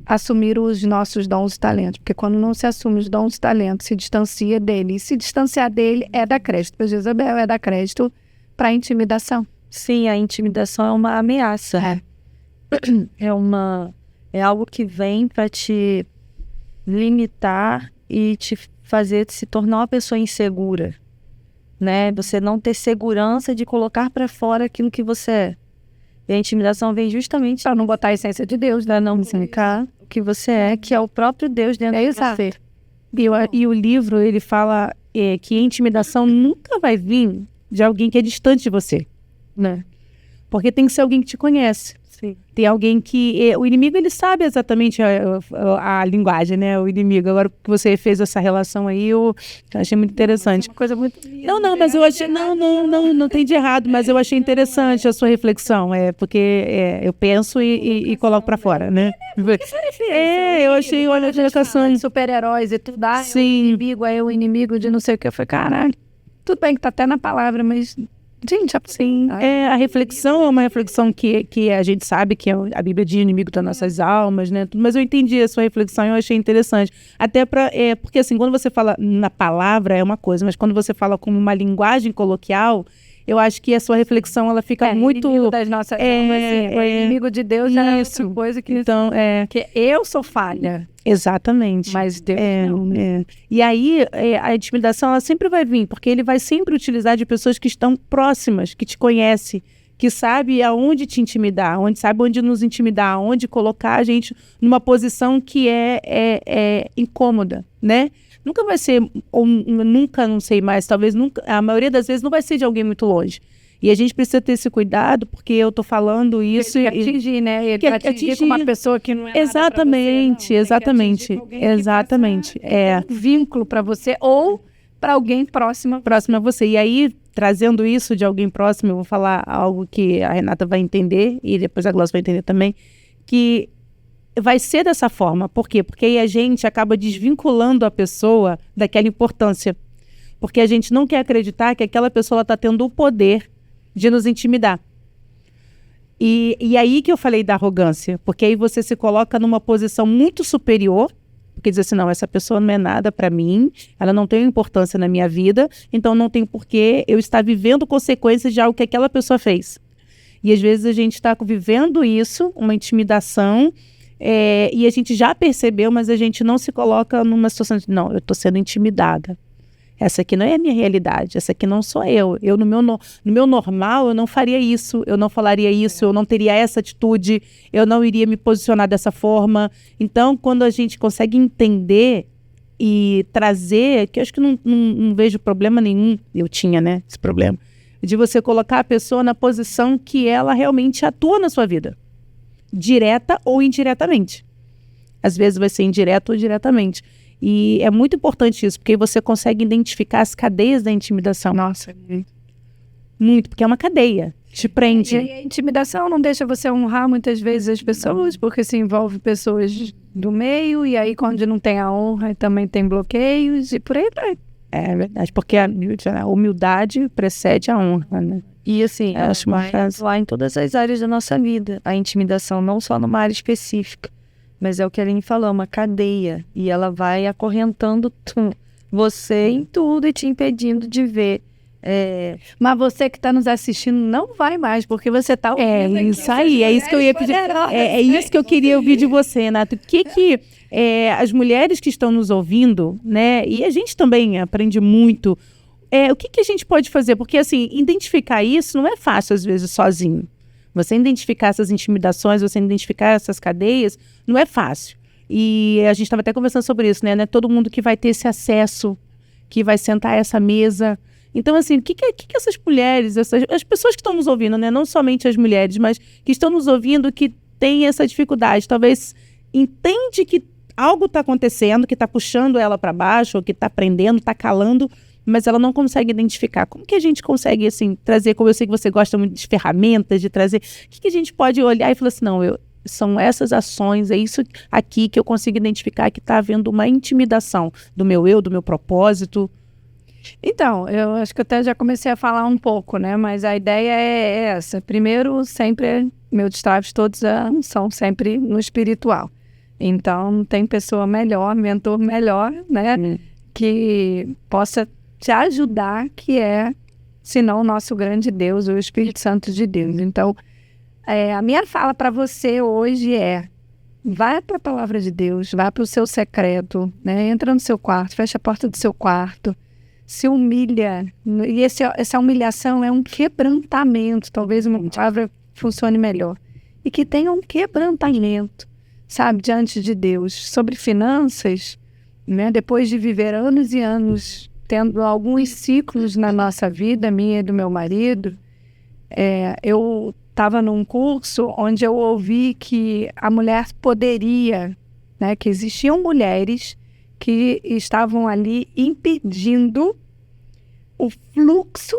assumir os nossos dons e talentos. Porque quando não se assume os dons e talentos, se distancia dele. E se distanciar dele é dar crédito para Jezabel, é dar crédito para a intimidação. Sim, a intimidação é uma ameaça. É algo que vem para te limitar e te fazer se tornar uma pessoa insegura, né? Você não ter segurança de colocar para fora aquilo que você é. E a intimidação vem justamente para não botar a essência de Deus, para não comunicar o que você é, que é o próprio Deus dentro de você. E o livro, ele fala que a intimidação nunca vai vir de alguém que é distante de você, né? Porque tem que ser alguém que te conhece. Sim. Tem alguém que... o inimigo, ele sabe exatamente a linguagem, né? O inimigo. Agora que você fez essa relação aí, eu achei muito interessante. É uma coisa muito... Mas eu achei... Não tem de errado, mas eu achei interessante a sua reflexão. Porque eu penso e coloco pra fora, né? Eu achei, olha, a geração... Super-heróis e tudo. Sim. O inimigo é o inimigo de não sei o que. Eu falei, caralho, tudo bem que tá até na palavra, mas... Gente, sim, a reflexão é uma reflexão que a gente sabe que a Bíblia diz inimigo das nossas almas, né? Mas eu entendi a sua reflexão e eu achei interessante. Até porque assim, quando você fala na palavra é uma coisa, mas quando você fala como uma linguagem coloquial, eu acho que a sua reflexão, ela fica muito... inimigo das nossas almas, inimigo de Deus é outra coisa que... Então, que eu sou falha. Exatamente. Mas Deus não, né? E aí, a intimidação, ela sempre vai vir, porque ele vai sempre utilizar de pessoas que estão próximas, que te conhecem, que sabe aonde te intimidar, sabe onde nos intimidar, aonde colocar a gente numa posição que é incômoda, né? Nunca vai ser, ou nunca, não sei mais, talvez nunca, a maioria das vezes não vai ser de alguém muito longe. E a gente precisa ter esse cuidado, porque eu tô falando isso... Ele quer atingir, né? Ele quer atingir com uma pessoa que não é exatamente, nada pra você, exatamente, exatamente. Um vínculo para você ou para alguém próximo a você. E aí, trazendo isso de alguém próximo, eu vou falar algo que a Renata vai entender, e depois a Glaucia vai entender também, que vai ser dessa forma. Por quê? Porque aí a gente acaba desvinculando a pessoa daquela importância. Porque a gente não quer acreditar que aquela pessoa está tendo o poder de nos intimidar. E aí que eu falei da arrogância, porque aí você se coloca numa posição muito superior, porque diz assim, não, essa pessoa não é nada para mim, ela não tem importância na minha vida, então não tem porquê eu estar vivendo consequências de algo que aquela pessoa fez. E às vezes a gente está vivendo isso, uma intimidação, e a gente já percebeu, mas a gente não se coloca numa situação de, não, eu estou sendo intimidada. Essa aqui não é a minha realidade, essa aqui não sou eu. Eu, no meu normal, eu não faria isso, eu não falaria isso, eu não teria essa atitude, eu não iria me posicionar dessa forma. Então, quando a gente consegue entender e trazer, que eu acho que não vejo problema nenhum, eu tinha, né, esse problema, de você colocar a pessoa na posição que ela realmente atua na sua vida, direta ou indiretamente. Às vezes vai ser indireto ou diretamente. E é muito importante isso, porque você consegue identificar as cadeias da intimidação. Nossa, muito, porque é uma cadeia. Te prende. E aí a intimidação não deixa você honrar muitas vezes as pessoas, porque se envolve pessoas do meio, e aí quando não tem a honra também tem bloqueios, e por aí vai. É verdade, porque a humildade precede a honra, né? E assim, Acho uma vai frase. atuar em todas as áreas da nossa vida. A intimidação não só numa área específica, mas é o que a Aline falou, uma cadeia. E ela vai acorrentando você em tudo e te impedindo de ver. Mas você que está nos assistindo não vai mais, porque você está ouvindo aqui Isso aí, é isso que eu ia pedir. É isso que eu queria ouvir de você, Renato. O que as mulheres que estão nos ouvindo, né? E a gente também aprende muito. O que a gente pode fazer? Porque, assim, identificar isso não é fácil, às vezes, sozinho. Você identificar essas intimidações, você identificar essas cadeias, não é fácil. E a gente estava até conversando sobre isso, né? Não é todo mundo que vai ter esse acesso, que vai sentar a essa mesa. Então, assim, o que essas mulheres, as pessoas que estão nos ouvindo, né? Não somente as mulheres, mas que estão nos ouvindo, que têm essa dificuldade, talvez entende que algo está acontecendo, que está puxando ela para baixo, ou que está prendendo, está calando, mas ela não consegue identificar. Como que a gente consegue, assim, trazer, como eu sei que você gosta muito de ferramentas, de trazer, o que a gente pode olhar e falar assim, não, são essas ações, é isso aqui que eu consigo identificar que está havendo uma intimidação do meu propósito. Então, eu acho que eu até já comecei a falar um pouco, né? Mas a ideia é essa. Primeiro, sempre, meus destraves todos são sempre no espiritual. Então, não tem pessoa melhor, mentor melhor, né? Que possa te ajudar, que é, senão, o nosso grande Deus, o Espírito Santo de Deus. Então, a minha fala para você hoje vai para a palavra de Deus, vai para o seu secreto, né? Entra no seu quarto, fecha a porta do seu quarto, se humilha. E essa humilhação é um quebrantamento, talvez uma palavra funcione melhor. E que tenha um quebrantamento, sabe, diante de Deus. Sobre finanças, né? Depois de viver anos e anos tendo alguns ciclos na nossa vida, minha e do meu marido, eu estava num curso onde eu ouvi que a mulher poderia, né, que existiam mulheres que estavam ali impedindo o fluxo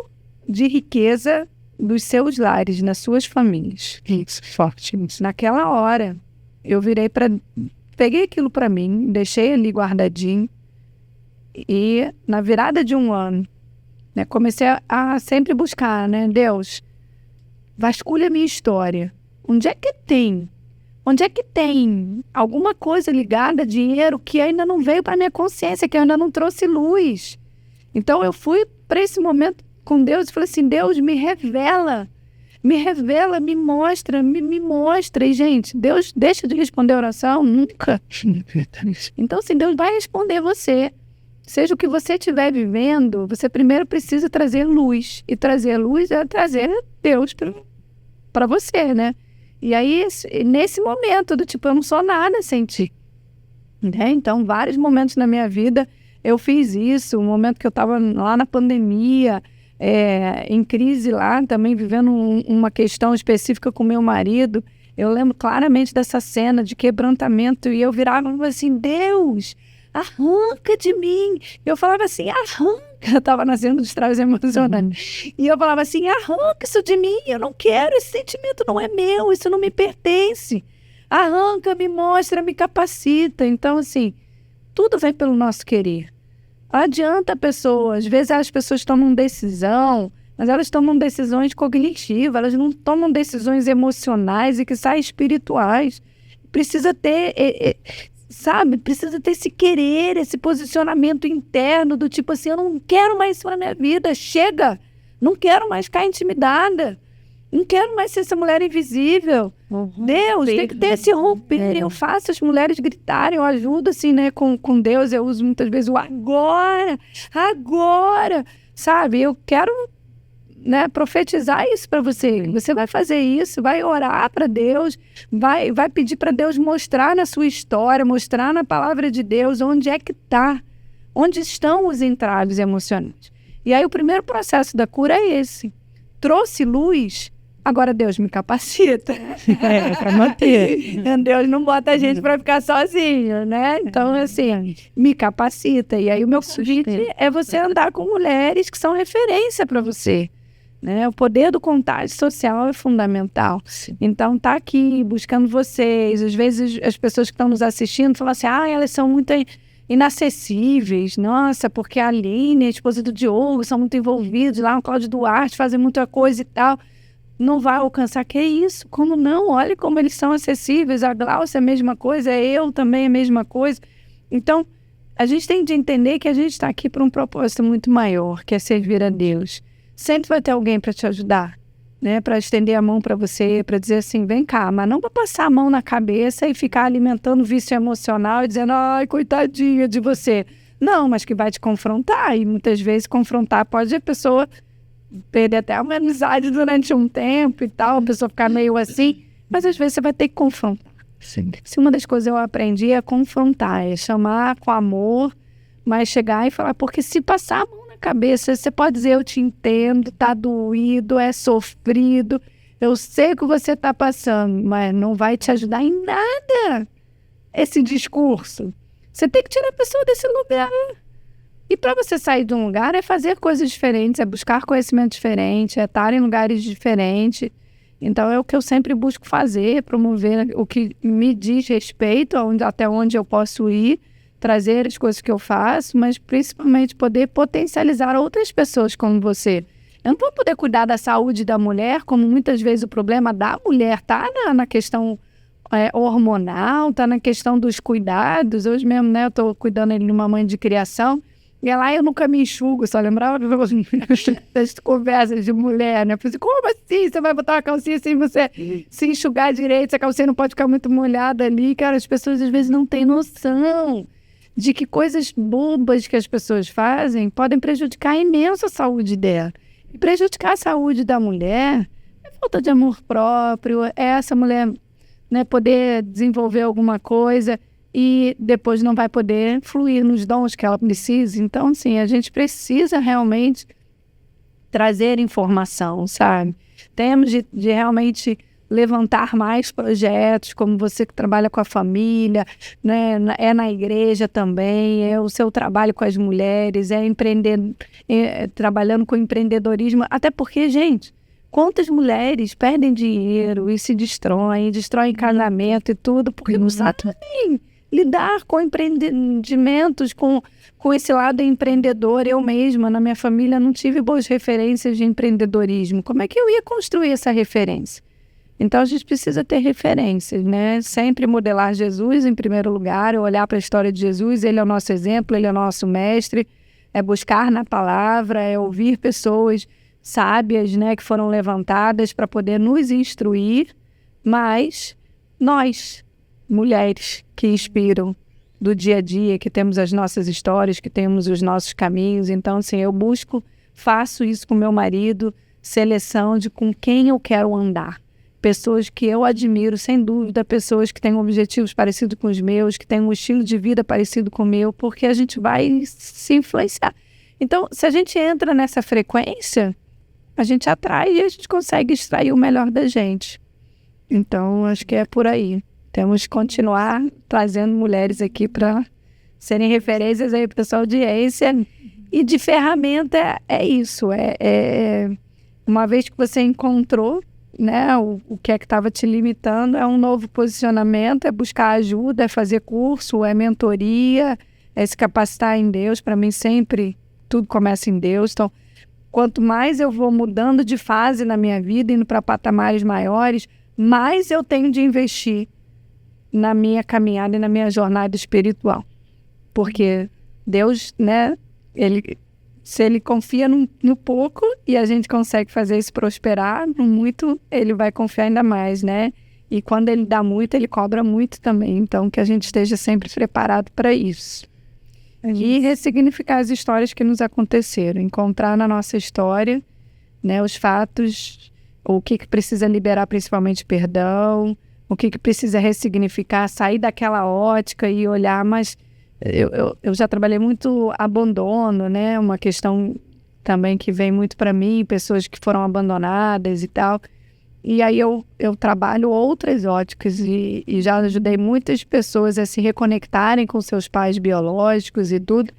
de riqueza dos seus lares, nas suas famílias. Isso, forte. Naquela hora, eu peguei aquilo para mim, deixei ali guardadinho, e na virada de um ano, né, comecei a sempre buscar, né, Deus, vasculha a minha história. Onde é que tem alguma coisa ligada a dinheiro que ainda não veio para minha consciência, que ainda não trouxe luz? Então eu fui para esse momento com Deus e falei assim, Deus, me revela, me mostra, me mostra. E, gente, Deus deixa de responder a oração? Nunca. Então, assim, Deus vai responder você. Seja o que você estiver vivendo, você primeiro precisa trazer luz. E trazer luz é trazer Deus para você, né? E aí, nesse momento do tipo, eu não sou nada sem ti. Né? Então, vários momentos na minha vida eu fiz isso. Um momento que eu estava lá na pandemia, em crise lá, também vivendo uma questão específica com meu marido. Eu lembro claramente dessa cena de quebrantamento e eu virava e falava assim, Deus, arranca de mim. Eu falava assim, arranca. Eu estava nascendo de trás emocionando. E eu falava assim, arranca isso de mim. Eu não quero, esse sentimento não é meu, isso não me pertence. Arranca, me mostra, me capacita. Então, assim, tudo vem pelo nosso querer. Não adianta a pessoa, às vezes as pessoas tomam decisão, mas elas tomam decisões cognitivas, elas não tomam decisões emocionais e que saem espirituais. Precisa ter... precisa ter esse querer, esse posicionamento interno do tipo assim, eu não quero mais isso na minha vida, chega, não quero mais ficar intimidada, não quero mais ser essa mulher invisível. Deus, tem que ter esse romper, eu faço as mulheres gritarem, eu ajudo assim, né, com Deus, eu uso muitas vezes o agora, sabe, eu quero, né, profetizar isso para você. Você vai fazer isso, vai orar para Deus, vai pedir para Deus mostrar na sua história, mostrar na palavra de Deus onde é que está, onde estão os entraves emocionais. E aí o primeiro processo da cura é esse. Trouxe luz, agora Deus me capacita. Para manter. Deus não bota a gente para ficar sozinho, né? Então, assim, me capacita. E aí o meu convite é você andar com mulheres que são referência para você. né? O poder do contágio social é fundamental. Sim. Então, tá aqui buscando vocês. Às vezes, as pessoas que estão nos assistindo falam assim, elas são muito inacessíveis. Nossa, porque a Aline, a esposa do Diogo, são muito envolvidos lá no Cláudio Duarte, fazem muita coisa e tal. Não vai alcançar. Que isso? Como não? Olha como eles são acessíveis. A Glaucia é a mesma coisa, eu também é a mesma coisa. Então, a gente tem de entender que a gente está aqui por um propósito muito maior, que é servir a Deus. Sempre vai ter alguém para te ajudar, né? Para estender a mão para você, para dizer assim, vem cá, mas não para passar a mão na cabeça e ficar alimentando vício emocional e dizendo, ai, coitadinha de você. Não, mas que vai te confrontar, e muitas vezes confrontar pode a pessoa perder até uma amizade durante um tempo e tal, a pessoa ficar meio assim, mas às vezes você vai ter que confrontar. Sim. Se uma das coisas eu aprendi é confrontar, é chamar com amor, mas chegar e falar, porque se passar a mão na cabeça, você pode dizer, eu te entendo, tá doído, é sofrido, eu sei o que você tá passando, mas não vai te ajudar em nada esse discurso. Você tem que tirar a pessoa desse lugar. E para você sair de um lugar é fazer coisas diferentes, é buscar conhecimento diferente, é estar em lugares diferentes. Então, é o que eu sempre busco fazer, promover o que me diz respeito, até onde eu posso ir, trazer as coisas que eu faço, mas principalmente poder potencializar outras pessoas como você. Eu não vou poder cuidar da saúde da mulher, como muitas vezes o problema da mulher está na questão hormonal, está na questão dos cuidados. Hoje mesmo, né, eu estou cuidando de uma mãe de criação, e lá eu nunca me enxugo, só lembrava das conversas de mulher, né? Eu falei assim, como assim? Você vai botar uma calcinha sem você se enxugar direito, essa calcinha não pode ficar muito molhada ali. Cara, as pessoas às vezes não têm noção de que coisas bobas que as pessoas fazem podem prejudicar imenso a saúde dela. E prejudicar a saúde da mulher é falta de amor próprio, é essa mulher, né, poder desenvolver alguma coisa e depois não vai poder fluir nos dons que ela precisa. Então, assim, a gente precisa realmente trazer informação, sabe? Temos de realmente levantar mais projetos, como você que trabalha com a família, né? É na igreja também, é o seu trabalho com as mulheres, trabalhando com empreendedorismo, até porque, gente, quantas mulheres perdem dinheiro e se destroem casamento e tudo, porque não sabem lidar com empreendimentos, com esse lado empreendedor. Eu mesma, na minha família, não tive boas referências de empreendedorismo. Como é que eu ia construir essa referência? Então, a gente precisa ter referências, né? Sempre modelar Jesus em primeiro lugar, olhar para a história de Jesus, ele é o nosso exemplo, ele é o nosso mestre, é buscar na palavra, é ouvir pessoas sábias, né, que foram levantadas para poder nos instruir, mas nós, mulheres que inspiram do dia a dia, que temos as nossas histórias, que temos os nossos caminhos. Então, assim, eu faço isso com meu marido, seleção de com quem eu quero andar. Pessoas que eu admiro, sem dúvida, pessoas que têm objetivos parecidos com os meus, que têm um estilo de vida parecido com o meu, porque a gente vai se influenciar. Então, se a gente entra nessa frequência, a gente atrai e a gente consegue extrair o melhor da gente. Então, acho que é por aí. Temos que continuar trazendo mulheres aqui para serem referências aí para a sua audiência. E de ferramenta é isso. Uma vez que você encontrou, né, o que é que estava te limitando, é um novo posicionamento, é buscar ajuda, é fazer curso, é mentoria, é se capacitar em Deus. Para mim, sempre tudo começa em Deus. Então, quanto mais eu vou mudando de fase na minha vida, indo para patamares maiores, mais eu tenho de investir na minha caminhada e na minha jornada espiritual. Porque Deus, né, se Ele confia no pouco e a gente consegue fazer isso prosperar, no muito, Ele vai confiar ainda mais, né? E quando Ele dá muito, Ele cobra muito também. Então, que a gente esteja sempre preparado para isso. E ressignificar as histórias que nos aconteceram. Encontrar na nossa história, né, os fatos, o que precisa liberar, principalmente perdão, o que precisa ressignificar, sair daquela ótica e olhar. Mas eu já trabalhei muito abandono, né? Uma questão também que vem muito para mim, pessoas que foram abandonadas e tal. E aí eu trabalho outras óticas e já ajudei muitas pessoas a se reconectarem com seus pais biológicos e tudo.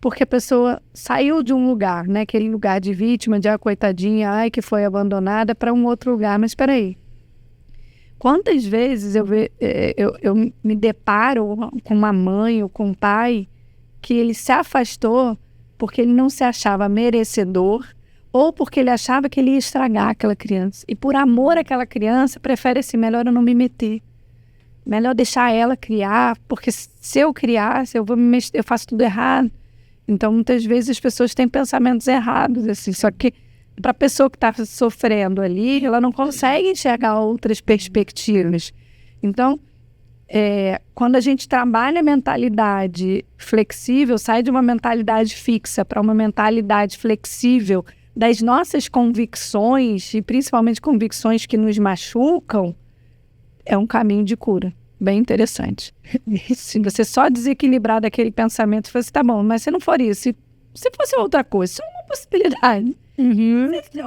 porque a pessoa saiu de um lugar, né? Aquele lugar de vítima, de coitadinha, que foi abandonada, para um outro lugar. Mas espera aí. Quantas vezes eu me deparo com uma mãe ou com um pai que ele se afastou porque ele não se achava merecedor ou porque ele achava que ele ia estragar aquela criança. E por amor àquela criança, prefere assim, melhor eu não me meter. Melhor deixar ela criar, porque se eu criar, eu faço tudo errado. Então, muitas vezes as pessoas têm pensamentos errados, assim, só que para a pessoa que está sofrendo ali, ela não consegue enxergar outras perspectivas. Então, quando a gente trabalha a mentalidade flexível, sai de uma mentalidade fixa para uma mentalidade flexível das nossas convicções, e principalmente convicções que nos machucam, é um caminho de cura. Bem interessante. Se você só desequilibrar daquele pensamento e falar assim, tá bom, mas se não for isso, se fosse outra coisa, só uma possibilidade.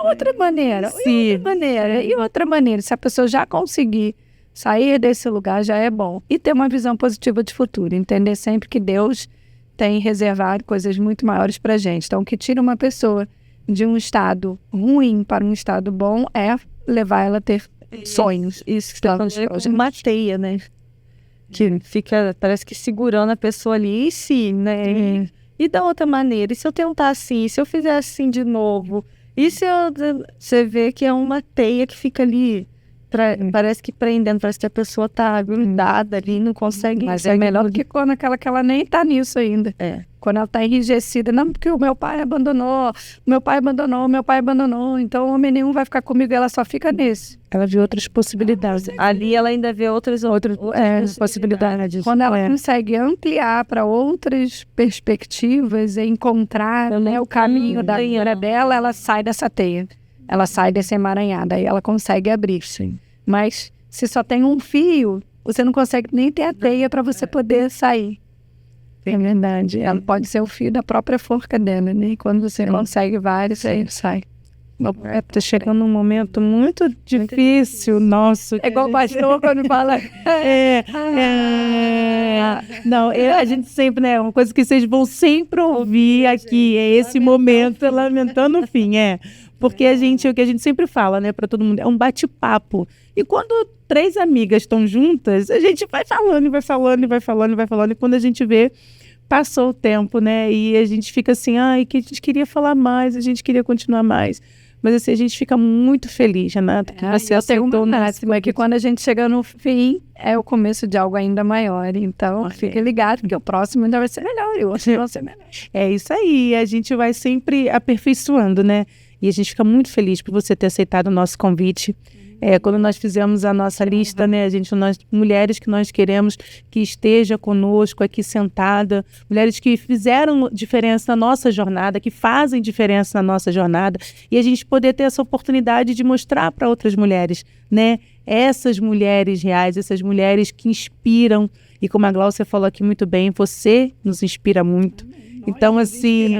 Outra maneira, e outra maneira. Se a pessoa já conseguir sair desse lugar, já é bom. E ter uma visão positiva de futuro. Entender sempre que Deus tem reservado coisas muito maiores pra gente. Então, o que tira uma pessoa de um estado ruim para um estado bom é levar ela a ter sonhos. Isso que você está falando é uma teia, né? Que fica, parece que segurando a pessoa ali. E se, né? E da outra maneira, e se eu tentar assim, e se eu fizer assim de novo, e se você vê que é uma teia que fica ali, parece que prendendo, parece que a pessoa tá grudada ali, não consegue... Mas é melhor do que quando aquela que ela nem tá nisso ainda. Quando ela tá enrijecida, não, porque o meu pai abandonou, então homem nenhum vai ficar comigo, ela só fica nesse. Ela vê outras possibilidades. Ali ela ainda vê outras possibilidades. Quando ela consegue ampliar para outras perspectivas e encontrar, né, o caminho da vida dela, ela sai dessa teia. Ela sai dessa emaranhada e ela consegue abrir. Sim. Mas se só tem um fio, você não consegue nem ter a teia para você poder sair. É verdade. Ela pode ser o fio da própria forca dela, né? E quando você consegue vários, aí sai. Tá chegando num momento muito difícil, nosso. É igual o pastor quando fala. Não, a gente sempre, né? Uma coisa que vocês vão sempre ouvir aqui é esse momento, lamentando o fim, Porque o que a gente sempre fala, né, para todo mundo, é um bate-papo. E quando 3 amigas estão juntas, a gente vai falando, e quando a gente vê, passou o tempo, né? E a gente fica assim, que a gente queria falar mais, a gente queria continuar mais. Mas assim, a gente fica muito feliz, Renata, que você aceitou. É que quando a gente chega no fim, é o começo de algo ainda maior. Então, fique ligado, porque o próximo ainda vai ser melhor e o outro vai ser melhor. É isso aí, a gente vai sempre aperfeiçoando, né? E a gente fica muito feliz por você ter aceitado o nosso convite. Quando nós fizemos a nossa lista, né, nós, mulheres que nós queremos que esteja conosco aqui sentada, mulheres que fizeram diferença na nossa jornada, que fazem diferença na nossa jornada, e a gente poder ter essa oportunidade de mostrar para outras mulheres, né, essas mulheres reais, essas mulheres que inspiram, e como a Gláucia falou aqui muito bem, você nos inspira muito. Então, assim,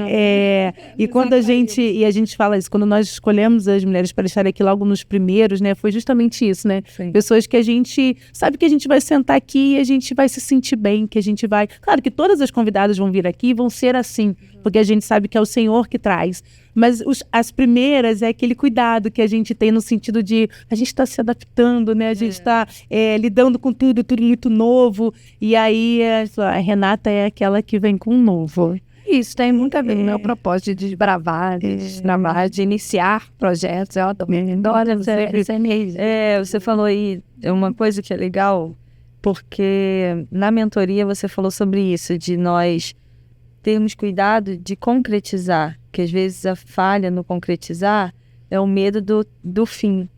e quando a gente fala isso, quando nós escolhemos as mulheres para estar aqui logo nos primeiros, né, foi justamente isso, né? Sim. Pessoas que a gente sabe que a gente vai sentar aqui e a gente vai se sentir bem, que a gente vai... Claro que todas as convidadas vão vir aqui e vão ser assim, porque a gente sabe que é o Senhor que traz. Mas as primeiras é aquele cuidado que a gente tem no sentido de a gente está se adaptando, né? A gente está lidando com tudo muito novo. E aí a Renata é aquela que vem com um novo. Isso tem muito a ver com o meu propósito de desbravar, de iniciar projetos. Eu adoro essa energia. Você falou aí uma coisa que é legal, porque na mentoria você falou sobre isso, de nós termos cuidado de concretizar, que às vezes a falha no concretizar é o medo do fim.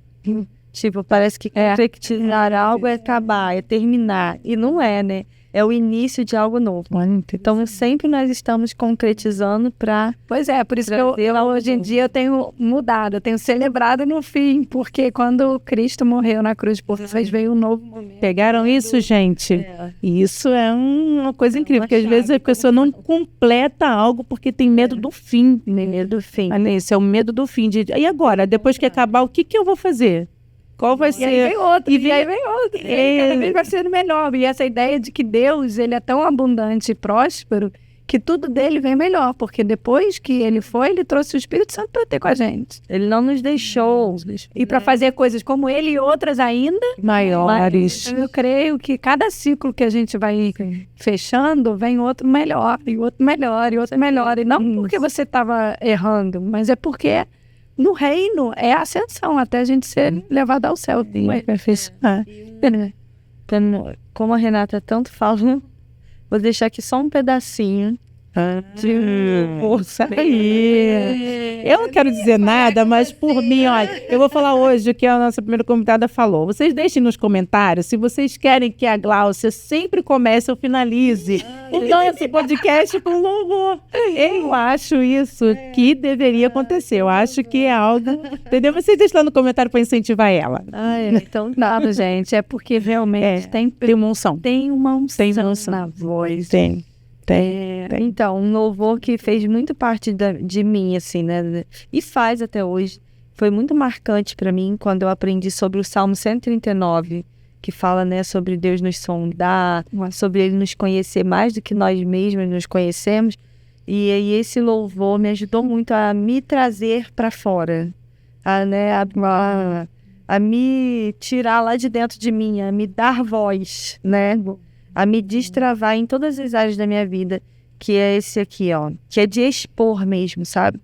Tipo, parece que concretizar algo é acabar, é terminar. E não é, né? É o início de algo novo. Então, sempre nós estamos concretizando para... Pois é, por isso que hoje em dia eu tenho mudado, eu tenho celebrado no fim, porque quando Cristo morreu na cruz por vocês, veio um novo momento. Pegaram isso, gente? E isso é uma coisa incrível, porque às vezes a pessoa não completa algo porque tem medo do fim. Medo do fim. Olha, isso é o medo do fim. E agora, depois que acabar, o que eu vou fazer? Qual vai ser? E aí vem outro, e aí vem outro. Cada vez vai sendo melhor. E essa ideia de que Deus, ele é tão abundante e próspero, que tudo dele vem melhor, porque depois que ele foi, ele trouxe o Espírito Santo para ter com a gente. Ele não nos deixou. E para fazer coisas como ele e outras ainda Maiores. Eu creio que cada ciclo que a gente vai fechando, vem outro melhor, e outro melhor, e outro melhor. E não porque você estava errando, mas é porque no reino é a ascensão, até a gente ser levado ao céu. Como a Renata tanto fala, vou deixar aqui só um pedacinho. Força aí. Eu não quero dizer nada, mas por mim, olha, eu vou falar hoje o que a nossa primeira convidada falou. Vocês deixem nos comentários se vocês querem que a Gláucia sempre comece ou finalize. Então, esse podcast com louvor. Eu acho isso que deveria acontecer. Eu acho que é algo. Entendeu? Vocês deixam lá no comentário para incentivar ela. Então, nada, gente. É porque realmente tem uma unção. Tem uma unção na voz. Tem. Então, um louvor que fez muito parte de mim, assim, né? E faz até hoje. Foi muito marcante para mim quando eu aprendi sobre o Salmo 139, que fala, né, sobre Deus nos sondar, sobre Ele nos conhecer mais do que nós mesmos nos conhecemos. E aí esse louvor me ajudou muito a me trazer para fora, a me tirar lá de dentro de mim, a me dar voz, né? A me destravar em todas as áreas da minha vida, que é esse aqui, ó, que é de expor mesmo, sabe?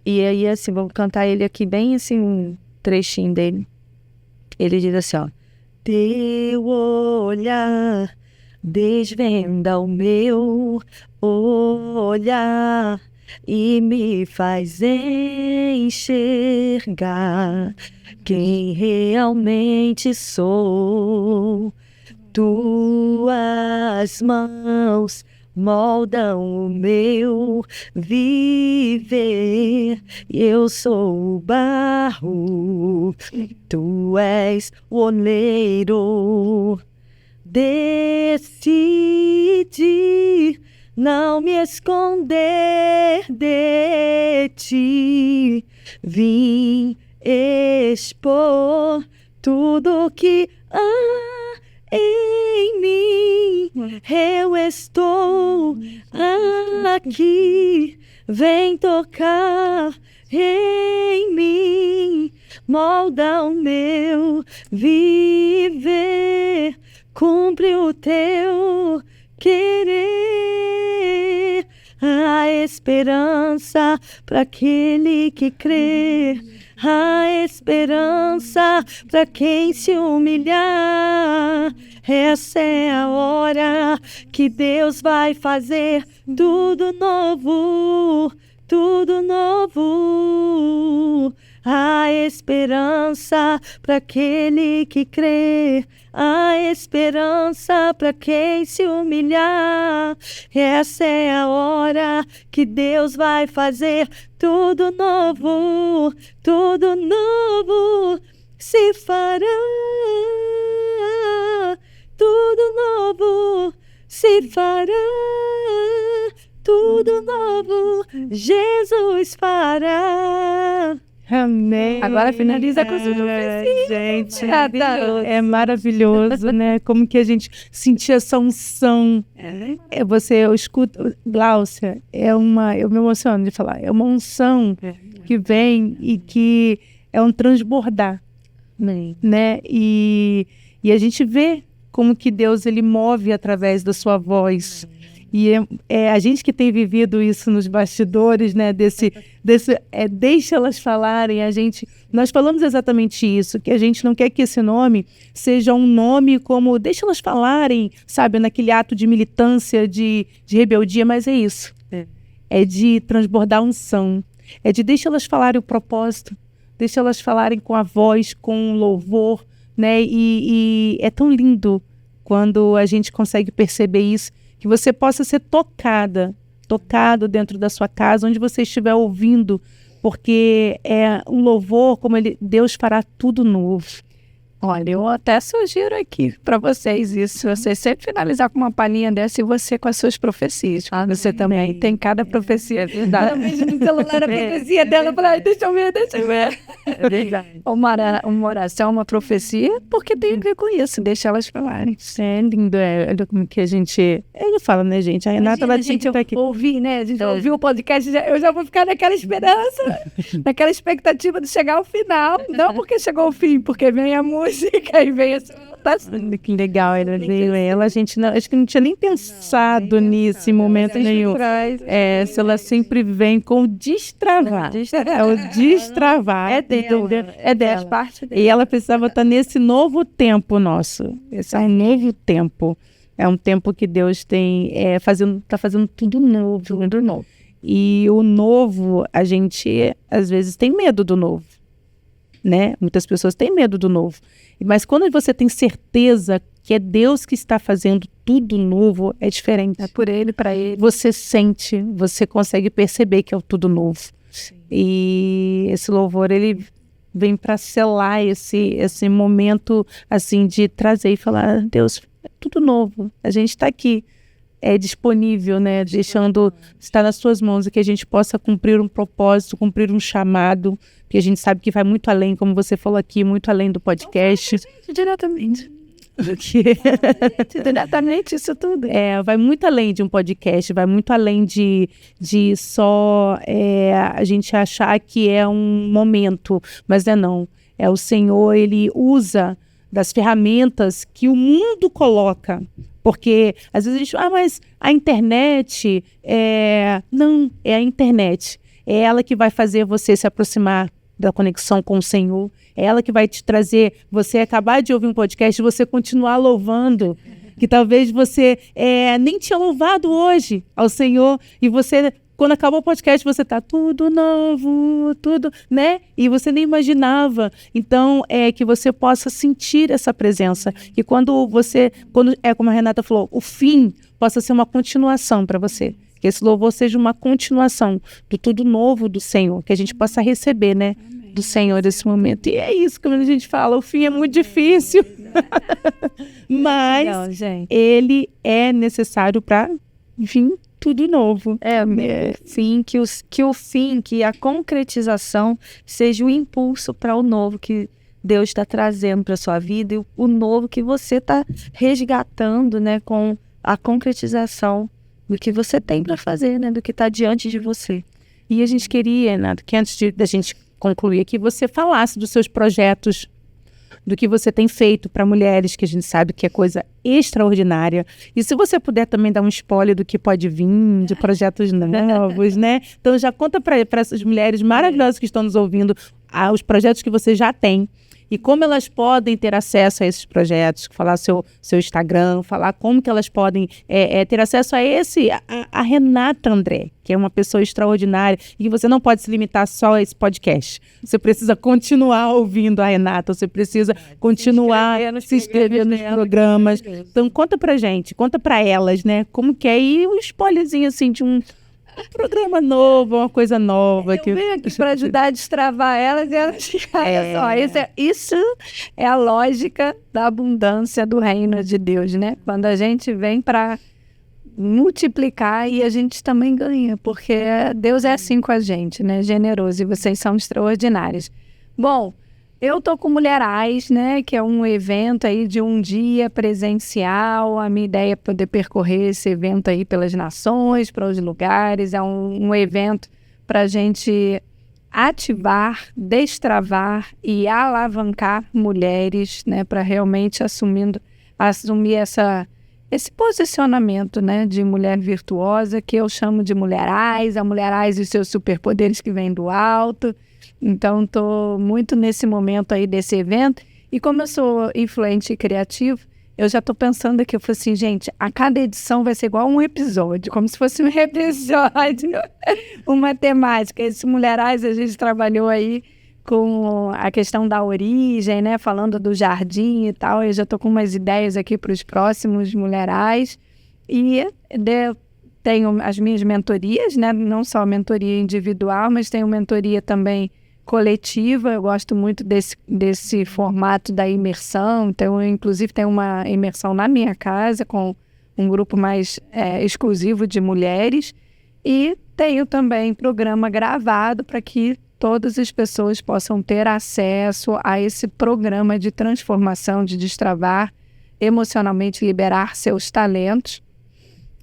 E aí, assim, vou cantar ele aqui bem, assim, um trechinho dele. Ele diz assim, ó: teu olhar desvenda o meu olhar e me faz enxergar quem realmente sou. Tuas mãos moldam o meu viver, e eu sou o barro, tu és o oleiro. Decidi não me esconder de ti, vim expor tudo que há em mim. Eu estou aqui, vem tocar em mim, molda o meu viver, cumpre o teu querer. A esperança para aquele que crê, a esperança para quem se humilhar. Essa é a hora que Deus vai fazer tudo novo, tudo novo. A esperança para aquele que crê, a esperança para quem se humilhar. Essa é a hora que Deus vai fazer tudo novo, tudo novo se fará. Tudo novo se fará, tudo novo Jesus fará. Amém. Agora finaliza com o gente. É maravilhoso, né? Como que a gente sentia essa unção. Eu escuto, Gláucia, eu me emociono de falar. É uma unção que vem e que é um transbordar, né? E a gente vê como que Deus ele move através da sua voz. E é a gente que tem vivido isso nos bastidores, né? Deixa elas falarem. Nós falamos exatamente isso, que a gente não quer que esse nome seja um nome como deixa elas falarem, sabe? Naquele ato de militância, de rebeldia, mas é isso. É de transbordar unção. É de deixa elas falarem o propósito, deixa elas falarem com a voz, com louvor, né? E é tão lindo quando a gente consegue perceber isso, que você possa ser tocado dentro da sua casa, onde você estiver ouvindo, porque é um louvor como Deus fará tudo novo. Olha, eu até sugiro aqui para vocês isso. Você sempre finalizar com uma palhinha dessa e você com as suas profecias. Você também tem cada profecia. É verdade. Eu vejo no celular a profecia dela e falo, deixa eu ver. É verdade. Uma oração, uma profecia, porque tem a ver com isso, deixa elas falarem. É lindo, olha como que a gente... Ele fala, né, gente? A Renata, ela tinha que estar aqui. Ouvir, né? A gente ouvir o podcast, eu já vou ficar naquela esperança, naquela expectativa de chegar ao final. Não porque chegou ao fim, porque vem a música e vem a Que legal, ela veio ela, a gente não, acho que não tinha nem pensado nisso em momento nenhum. Se ela sempre vem com o destravar. É o destravar. É dela. É dela. Parte dela. E ela precisava estar nesse novo tempo nosso. Esse é um novo tempo. É um tempo que Deus tem está fazendo tudo novo. Tudo novo. E o novo, a gente às vezes tem medo do novo. Né? Muitas pessoas têm medo do novo. Mas quando você tem certeza que é Deus que está fazendo tudo novo, é diferente. É por Ele, para Ele. Você sente, você consegue perceber que é o tudo novo. Sim. E esse louvor, ele vem para selar esse momento assim de trazer e falar, Deus, é tudo novo. A gente está aqui. É disponível, né? Deixando estar nas suas mãos e que a gente possa cumprir um propósito, cumprir um chamado, que a gente sabe que vai muito além, como você falou aqui, muito além do podcast. Diretamente. Diretamente, isso tudo. Vai muito além de um podcast, vai muito além de só a gente achar que é um momento, mas não. É o Senhor, Ele usa das ferramentas que o mundo coloca. Porque às vezes a gente mas a internet não, é a internet. É ela que vai fazer você se aproximar da conexão com o Senhor. É ela que vai te trazer, você acabar de ouvir um podcast e você continuar louvando. Que talvez você nem tinha louvado hoje ao Senhor. E você, quando acabou o podcast, você está tudo novo, tudo, né? E você nem imaginava. Então, que você possa sentir essa presença. Que quando como a Renata falou, o fim possa ser uma continuação para você. Que esse louvor seja uma continuação do tudo novo do Senhor. Que a gente possa receber, né? Do Senhor nesse momento. E é isso que a gente fala, o fim é muito difícil. Mas Legal, gente. ele é necessário para, enfim, tudo novo. Que a concretização seja o impulso para o novo que Deus está trazendo para a sua vida e o novo que você está resgatando, né, com a concretização do que você tem para fazer, né, do que está diante de você. E a gente queria, Renato, que antes da gente concluir aqui, você falasse dos seus projetos, do que você tem feito para mulheres, que a gente sabe que é coisa extraordinária. E se você puder também dar um spoiler do que pode vir, de projetos novos, né? Então já conta para essas mulheres maravilhosas que estão nos ouvindo os projetos que você já tem. E como elas podem ter acesso a esses projetos, falar seu Instagram, falar como que elas podem ter acesso a Renata André, que é uma pessoa extraordinária, e que você não pode se limitar só a esse podcast. Você precisa continuar ouvindo a Renata, você precisa continuar se inscrever nos programas. Então conta pra gente, conta pra elas, né, como que é, e um spoilerzinho assim de um programa novo, uma coisa nova. Eu venho aqui para ajudar a destravar elas e elas olha só, isso é a lógica da abundância do reino de Deus, né? Quando a gente vem para multiplicar e a gente também ganha, porque Deus é assim com a gente, né? Generoso, e vocês são extraordinários. Bom, eu tô com Mulherais, né, que é um evento aí de um dia presencial. A minha ideia é poder percorrer esse evento aí pelas nações, para os lugares. É um evento para a gente ativar, destravar e alavancar mulheres, né, para realmente assumir esse posicionamento, né, de mulher virtuosa, que eu chamo de Mulherais, a Mulherais e os seus superpoderes que vêm do alto. Então, estou muito nesse momento aí desse evento. E como eu sou influente e criativo, eu já estou pensando aqui, eu falei assim, gente, a cada edição vai ser igual um episódio, como se fosse um episódio, uma temática. Esse Mulherais, a gente trabalhou aí com a questão da origem, né, falando do jardim e tal. Eu já estou com umas ideias aqui para os próximos Mulherais. E tenho as minhas mentorias, né, não só mentoria individual, mas tenho mentoria também coletiva. Eu gosto muito desse formato da imersão. Então, eu, inclusive, tenho uma imersão na minha casa com um grupo mais exclusivo de mulheres. E tenho também programa gravado para que todas as pessoas possam ter acesso a esse programa de transformação, de destravar emocionalmente, liberar seus talentos.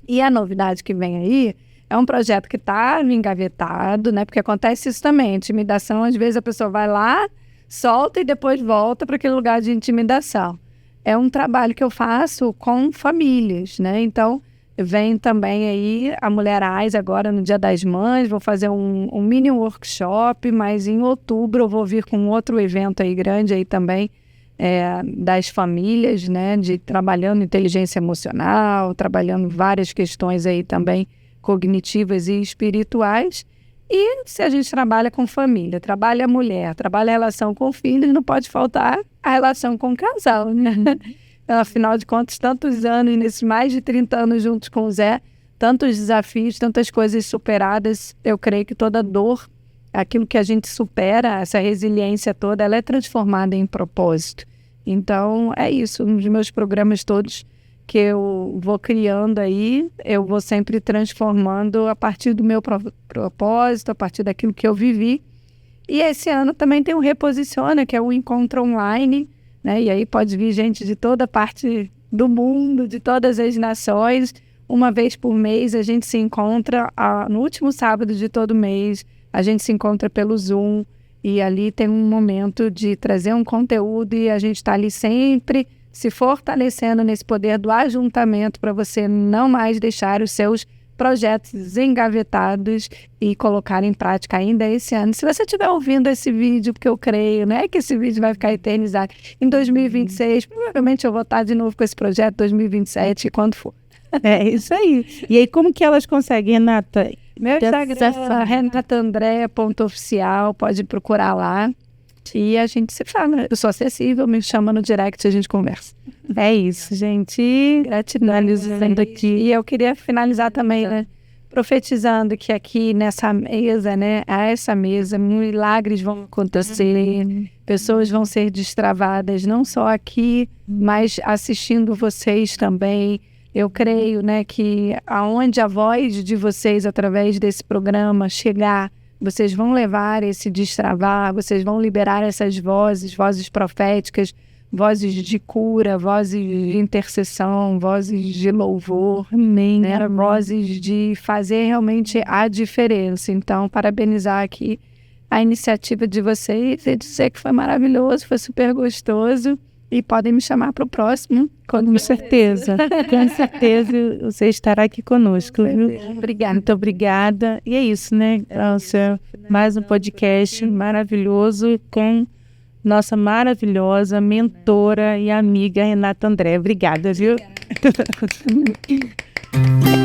E a novidade que vem aí é um projeto que está engavetado, né? Porque acontece isso também, intimidação, às vezes a pessoa vai lá, solta e depois volta para aquele lugar de intimidação. É um trabalho que eu faço com famílias, né? Então, vem também aí a Mulherais agora no Dia das Mães, vou fazer um mini workshop, mas em outubro eu vou vir com outro evento aí grande aí também, das famílias, né, trabalhando inteligência emocional, trabalhando várias questões aí também cognitivas e espirituais. E se a gente trabalha com família, trabalha a mulher, trabalha a relação com filhos, não pode faltar a relação com o casal, né? Afinal de contas, tantos anos, nesses mais de 30 anos juntos com o Zé, tantos desafios, tantas coisas superadas, eu creio que toda dor, aquilo que a gente supera, essa resiliência toda, ela é transformada em propósito. Então, é isso. Nos meus programas todos que eu vou criando aí, eu vou sempre transformando a partir do meu propósito, a partir daquilo que eu vivi. E esse ano também tem o Reposiciona, que é o encontro online, né? E aí pode vir gente de toda parte do mundo, de todas as nações. Uma vez por mês a gente se encontra, no último sábado de todo mês, a gente se encontra pelo Zoom. E ali tem um momento de trazer um conteúdo e a gente está ali sempre se fortalecendo nesse poder do ajuntamento para você não mais deixar os seus projetos engavetados e colocar em prática ainda esse ano. Se você estiver ouvindo esse vídeo, porque eu creio, né, que esse vídeo vai ficar eternizado em 2026, provavelmente eu vou estar de novo com esse projeto 2027, quando for. É isso aí. E aí, como que elas conseguem, Renata? Meu Instagram, renataandrea.oficial, pode procurar lá. E a gente se fala. Eu sou acessível, me chama no direct e a gente conversa. É isso, gente. Gratidão. Aqui. E eu queria finalizar também, né, profetizando que aqui nessa mesa, né, a essa mesa, milagres vão acontecer, pessoas vão ser destravadas, não só aqui, mas assistindo vocês também. Eu creio, né, que aonde a voz de vocês, através desse programa, chegar, vocês vão levar esse destravar, vocês vão liberar essas vozes proféticas, vozes de cura, vozes de intercessão, vozes de louvor, Amém, né, amém. vozes de fazer realmente a diferença. Então, parabenizar aqui a iniciativa de vocês e dizer que foi maravilhoso, foi super gostoso. E podem me chamar para o próximo. Com certeza. Com certeza você estará aqui conosco. Obrigada. Muito obrigada. E é isso, né, Cláudia? Mais um podcast maravilhoso com nossa maravilhosa mentora e amiga Renata André. Obrigada, viu? Obrigada.